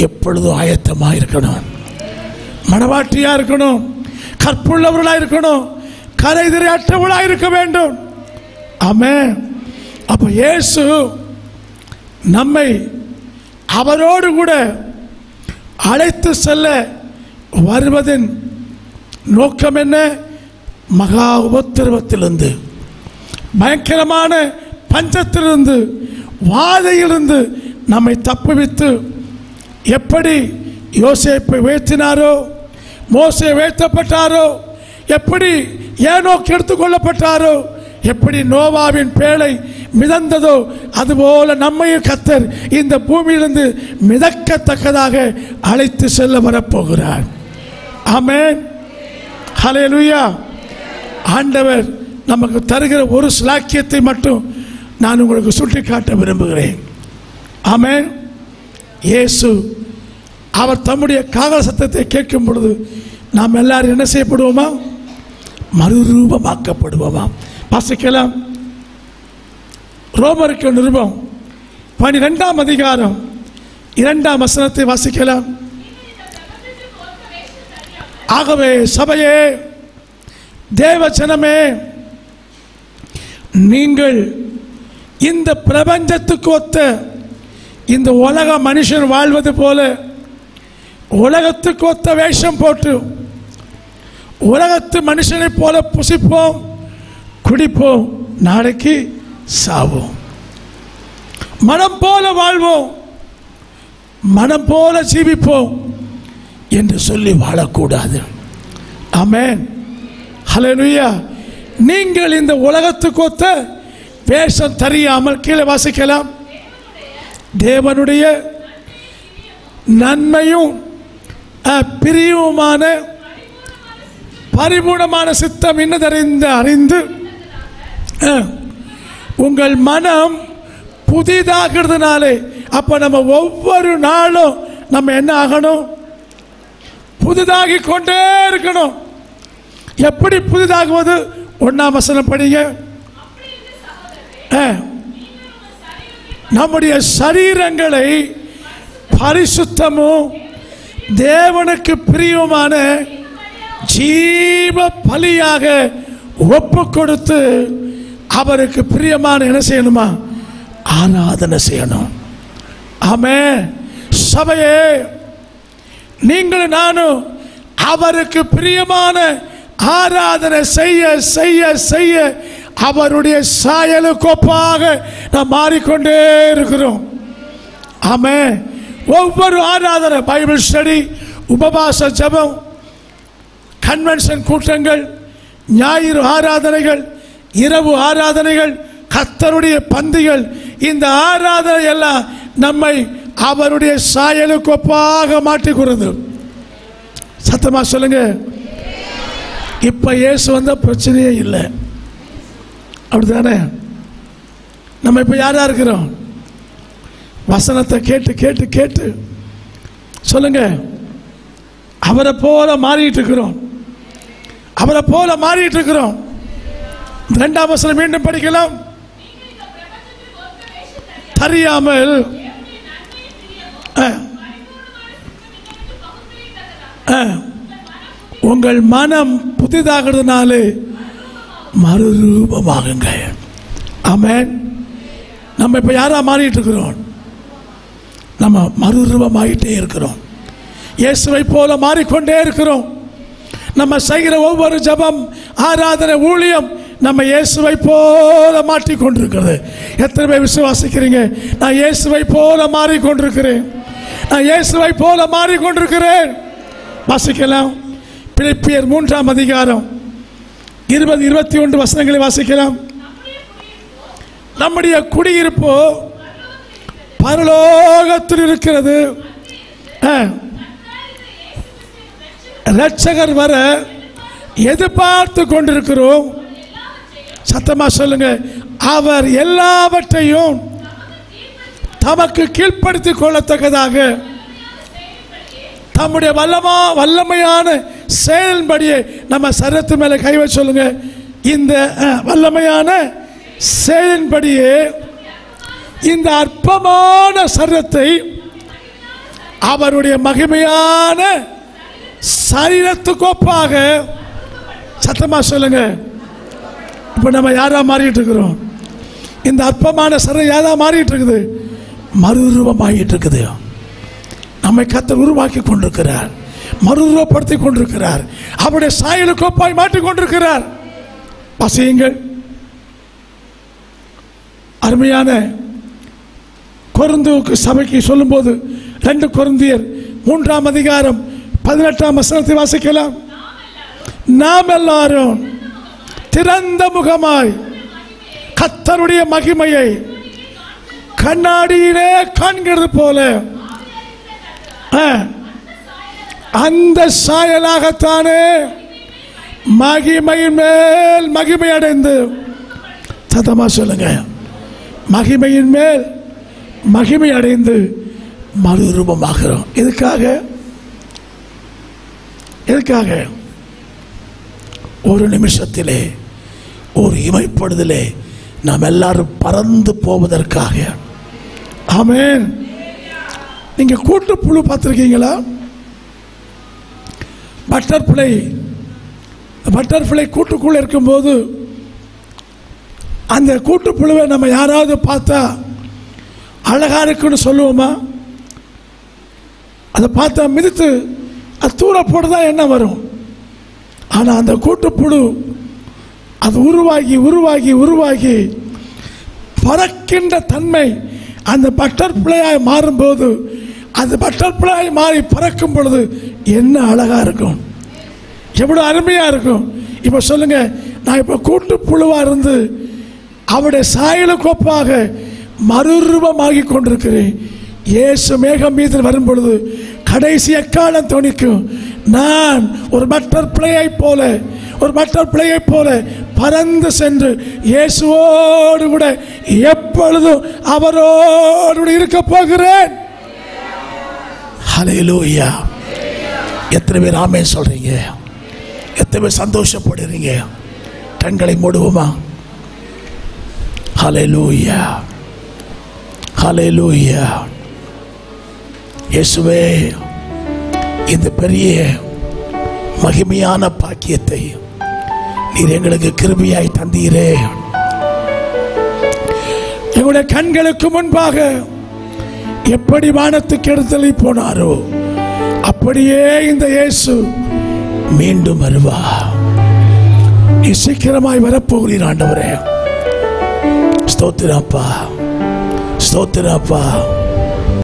எப்பொழுதும் ஆயத்தமாக இருக்கணும். மனவாட்டியாக இருக்கணும், கற்புள்ளவர்களாக இருக்கணும், கரைதிரை அற்றவர்களாக இருக்க வேண்டும். ஆமென். அப்போ இயேசு நம்மை அவரோடு கூட அழைத்து செல்ல வருவதின் நோக்கம் என்ன? மகா உபத்திரவத்திலிருந்து, பயங்கரமான பஞ்சத்திலிருந்து, வாதையிலிருந்து நம்மை தப்புவித்து, எப்படி யோசேப்பை வீழ்த்தினாரோ, மோசே வீழ்த்தப்பட்டாரோ, எப்படி ஏனோக்கு எடுத்துக்கொள்ளப்பட்டாரோ, எப்படி நோவாவின் பேழை மிதந்ததோ, அதுபோல நம்மையும் கர்த்தர் இந்த பூமியிலிருந்து மிதக்கத்தக்கதாக அழைத்து செல்ல வரப்போகிறார். ஆமென். ஹல்லேலூயா. ஆண்டவர் நமக்கு தருகிற ஒரு ஸ்லாக்கியத்தை மட்டும் நான் உங்களுக்கு சுட்டிக்காட்ட விரும்புகிறேன். ஆமென். இயேசு அவர் தம்முடைய காகல சத்தத்தை கேட்கும் பொழுது நாம் எல்லாரும் என்ன செய்யப்படுவோமா? மறுரூபமாக்கப்படுவோமா? வாசிக்கலாம். ரோமருக்கு நிருபம் 12ஆம் அதிகாரம் 2ஆம் வசனத்தை வாசிக்கலாம். ஆகவே சபையே, தேவ ஜனமே, நீங்கள் இந்த பிரபஞ்சத்துக்கு ஒத்த இந்த உலக மனுஷன் வாழ்வது போல உலகத்துக்கு ஒத்த வேஷம் போட்டு உலகத்து மனுஷனை போல புசிப்போம், குடிப்போம், நாளைக்கு சாவோம். மனம் போல வாழ்வோம், மனம் போல ஜீவிப்போம் என்று சொல்லி வாழக்கூடாது. ஆமென். ஹல்லேலூயா. நீங்கள் இந்த உலகத்துக்கு ஒத்த வேஷம் தெரியாமல், கீழே வாசிக்கலாம், தேவனுடைய நன்மையும் பிரியுமான பரிபூர்ணமான சித்தம் இன்னதறிந்து அறிந்து உங்கள் மனம் புதிதாகிறதுனாலே, அப்ப நம்ம ஒவ்வொரு நாளும் நம்ம என்ன ஆகணும்? புதிதாகி கொண்டே இருக்கணும். எப்படி புதிதாகுவது? 1ஆம் வசனம் படிங்க. நம்முடைய சரீரங்களை பரிசுத்தமும் தேவனுக்கு பிரியமான ஜீவ பலியாக ஒப்பு கொடுத்து அவருக்கு பிரியமான என்ன செய்யணுமா? ஆராதனை செய்யணும். ஆமென். சபையே, நீங்களும் நானும் அவருக்கு பிரியமான ஆராதனை செய்ய செய்ய செய்ய அவருடைய சாயலுக்கு ஒப்பாக நாம் மாறிக்கொண்டே இருக்கிறோம். ஆமென். ஒவ்வொரு ஆராதனை, பைபிள் ஸ்டடி, உபவாச ஜெபம், கன்வென்ஷன் கூட்டங்கள், ஞாயிறு ஆராதனைகள், இரவு ஆராதனைகள், கர்த்தருடைய பந்திகள், இந்த ஆராதனை எல்லாம் நம்மை அவருடைய சாயலுக்கு ஒப்பாக மாற்றிக்கிறது. சத்தமா சொல்லுங்க. இப்ப இயேசு வந்த பிரச்சனையே இல்லை, அப்படித்தானே? நம்ம இப்ப யாரா இருக்கிறோம்? வசனத்தை கேட்டு கேட்டு கேட்டு சொல்லுங்க, அவரை போல மாறிட்டு இருக்கிறோம், அவரை போல மாறிட்டு இருக்கிறோம். 2ஆம் வசனம் மீண்டும் படிக்கலாம். தெரியாமல் உங்கள் மனம் புதிதாகிறதுனாலே மறுரூபமாகுங்கள். ஆமென். நம்ம இப்ப யாரா மாறிட்டு இருக்கிறோம்? நம்ம மறுரூபமாயிட்டே இருக்கிறோம், இயேசுவை போல மாறிக்கொண்டே இருக்கிறோம். நம்ம செய்கிற ஒவ்வொரு ஜெபம், ஆராதனை, ஊழியம் நம்ம இயேசுவை போல மாற்றிக்கொண்டிருக்கிறது. எத்தனை பேர் விசுவாசிக்கிறீங்க? நான் இயேசுவை போல மாறிக்கொண்டிருக்கிறேன், நான் இயேசுவை போல மாறிக்கொண்டிருக்கிறேன். வாசிக்கலாம். பிலிப்பியர் 3ஆம் அதிகாரம் 20-21 வசனங்களை வாசிக்கலாம். நம்முடைய குடியிருப்பு பரலோகத்தில் இருக்கிறது, இரட்சகர் வர எதிர்பார்த்து கொண்டிருக்கிறோம். சத்தமா சொல்லுங்க. அவர் எல்லாவற்றையும் தமக்கு கீழ்ப்படுத்திக் கொள்ளத்தக்கதாக தம்முடைய வல்லமையான செயலின்படியே நம்ம சரீரத்து மேலே கை வச்சு சொல்லுங்க. இந்த வல்லமையான செயலின்படியே இந்த அற்பமான சரீரத்தை அவருடைய மகிமையான சரீரத்துக்கு ஒப்பாக, சத்தமா சொல்லுங்க. இப்ப நம்ம யாரா மாறிட்டு இருக்கிறோம்? இந்த அற்பமான சரீரம் யாரா மாறிட்டு இருக்குது? மறுரூபமாகிட்டு இருக்குது. நம்மை கர்த்தர் உருவாக்கி கொண்டிருக்கிறார், மறுரூபப்படுத்தி கொண்டிருக்கிறார், அவருடைய சாயலுக்கு ஒப்பாய் மாற்றிக் கொண்டிருக்கிறார். பசியுங்கள். அருமையான கொரிந்து சபைக்கு சொல்லும்போது 2 கொரிந்தியர் 3ஆம் அதிகாரம் 18ஆம் வசனத்தை வாசிக்கலாம். நாம் எல்லாரும் திறந்த முகமாய் கர்த்தருடைய மகிமையை கண்ணாடியிலே காண்கிறது போல அந்த சாயலாகத்தானே மகிமையின் மேல் மகிமை அடைந்து, சத்தமா சொல்லுங்க, மகிமையின் மேல் மகிமை அடைந்து மறுரூபமாகிறோம். எதுக்காக? ஒரு நிமிஷத்திலே, ஒரு இமைப்படுதலே நாம் எல்லாரும் பறந்து போவதற்காக. ஆமென். நீங்க கூட்டுப்புழு பார்த்திருக்கீங்களா? பட்டர்ஃப்ளை கூட்டுக்குள்ள இருக்கும்போது அந்த கூட்டுப்புழுவை நம்ம யாராவது பார்த்தா அழகா இருக்குன்னு சொல்லுவோமா? அதை பார்த்தா மிதித்து அது தூர போடுதா என்ன வரும்? ஆனால் அந்த கூட்டுப்புழு அது உருவாகி உருவாகி உருவாகி பறக்கின்ற தன்மை அந்த பட்டர்ஃப்ளையாய் மாறும்போது, அது பட்டர்ஃப்ளையாய் மாறி பறக்கும் பொழுது என்ன அழகா இருக்கும், எவ்வளோ அருமையா இருக்கும். இப்போ சொல்லுங்க, நான் இப்போ கூட்டுப்புழுவா இருந்து அவருடைய சாயலுக்கு ஒப்பாக மறுரூபமாகி கொண்டிருக்கிறேன். இயேசு மேகம் மீது வரும் பொழுது கடைசி எக்காலம் தொனிக்கும். நான் ஒரு பட்டர்ஃப்ளையை போல பறந்து சென்று இயேசுவோடு கூட எப்பொழுதும் அவரோடு இருக்க போகிறேன். ஹல்லேலூயா. எத்தனை பேர் ஆமென் சொல்றீங்க? எத்தனை பேர் சந்தோஷப்படுறீங்க? கண்களை மூடுவோமா? ஹல்லேலூயா, ஹல்லேலூயா. இயேசுவே, இந்த பெரிய மகிமையான பாக்கியத்தை நீர் எங்களுக்கு கிருபையாய் தந்தீரே. எங்களுடைய கண்களுக்கு முன்பாக எப்படி வானத்துக்கு எடுத்தலை போனாரோ அப்படியே இந்த இயேசு மீண்டும் வருவா. நீ சீக்கிரமாய் வரப்போகிறீர் ஆண்டவரே. ஸ்தோத்திரப்பா, ஸ்தோத்திரப்பா.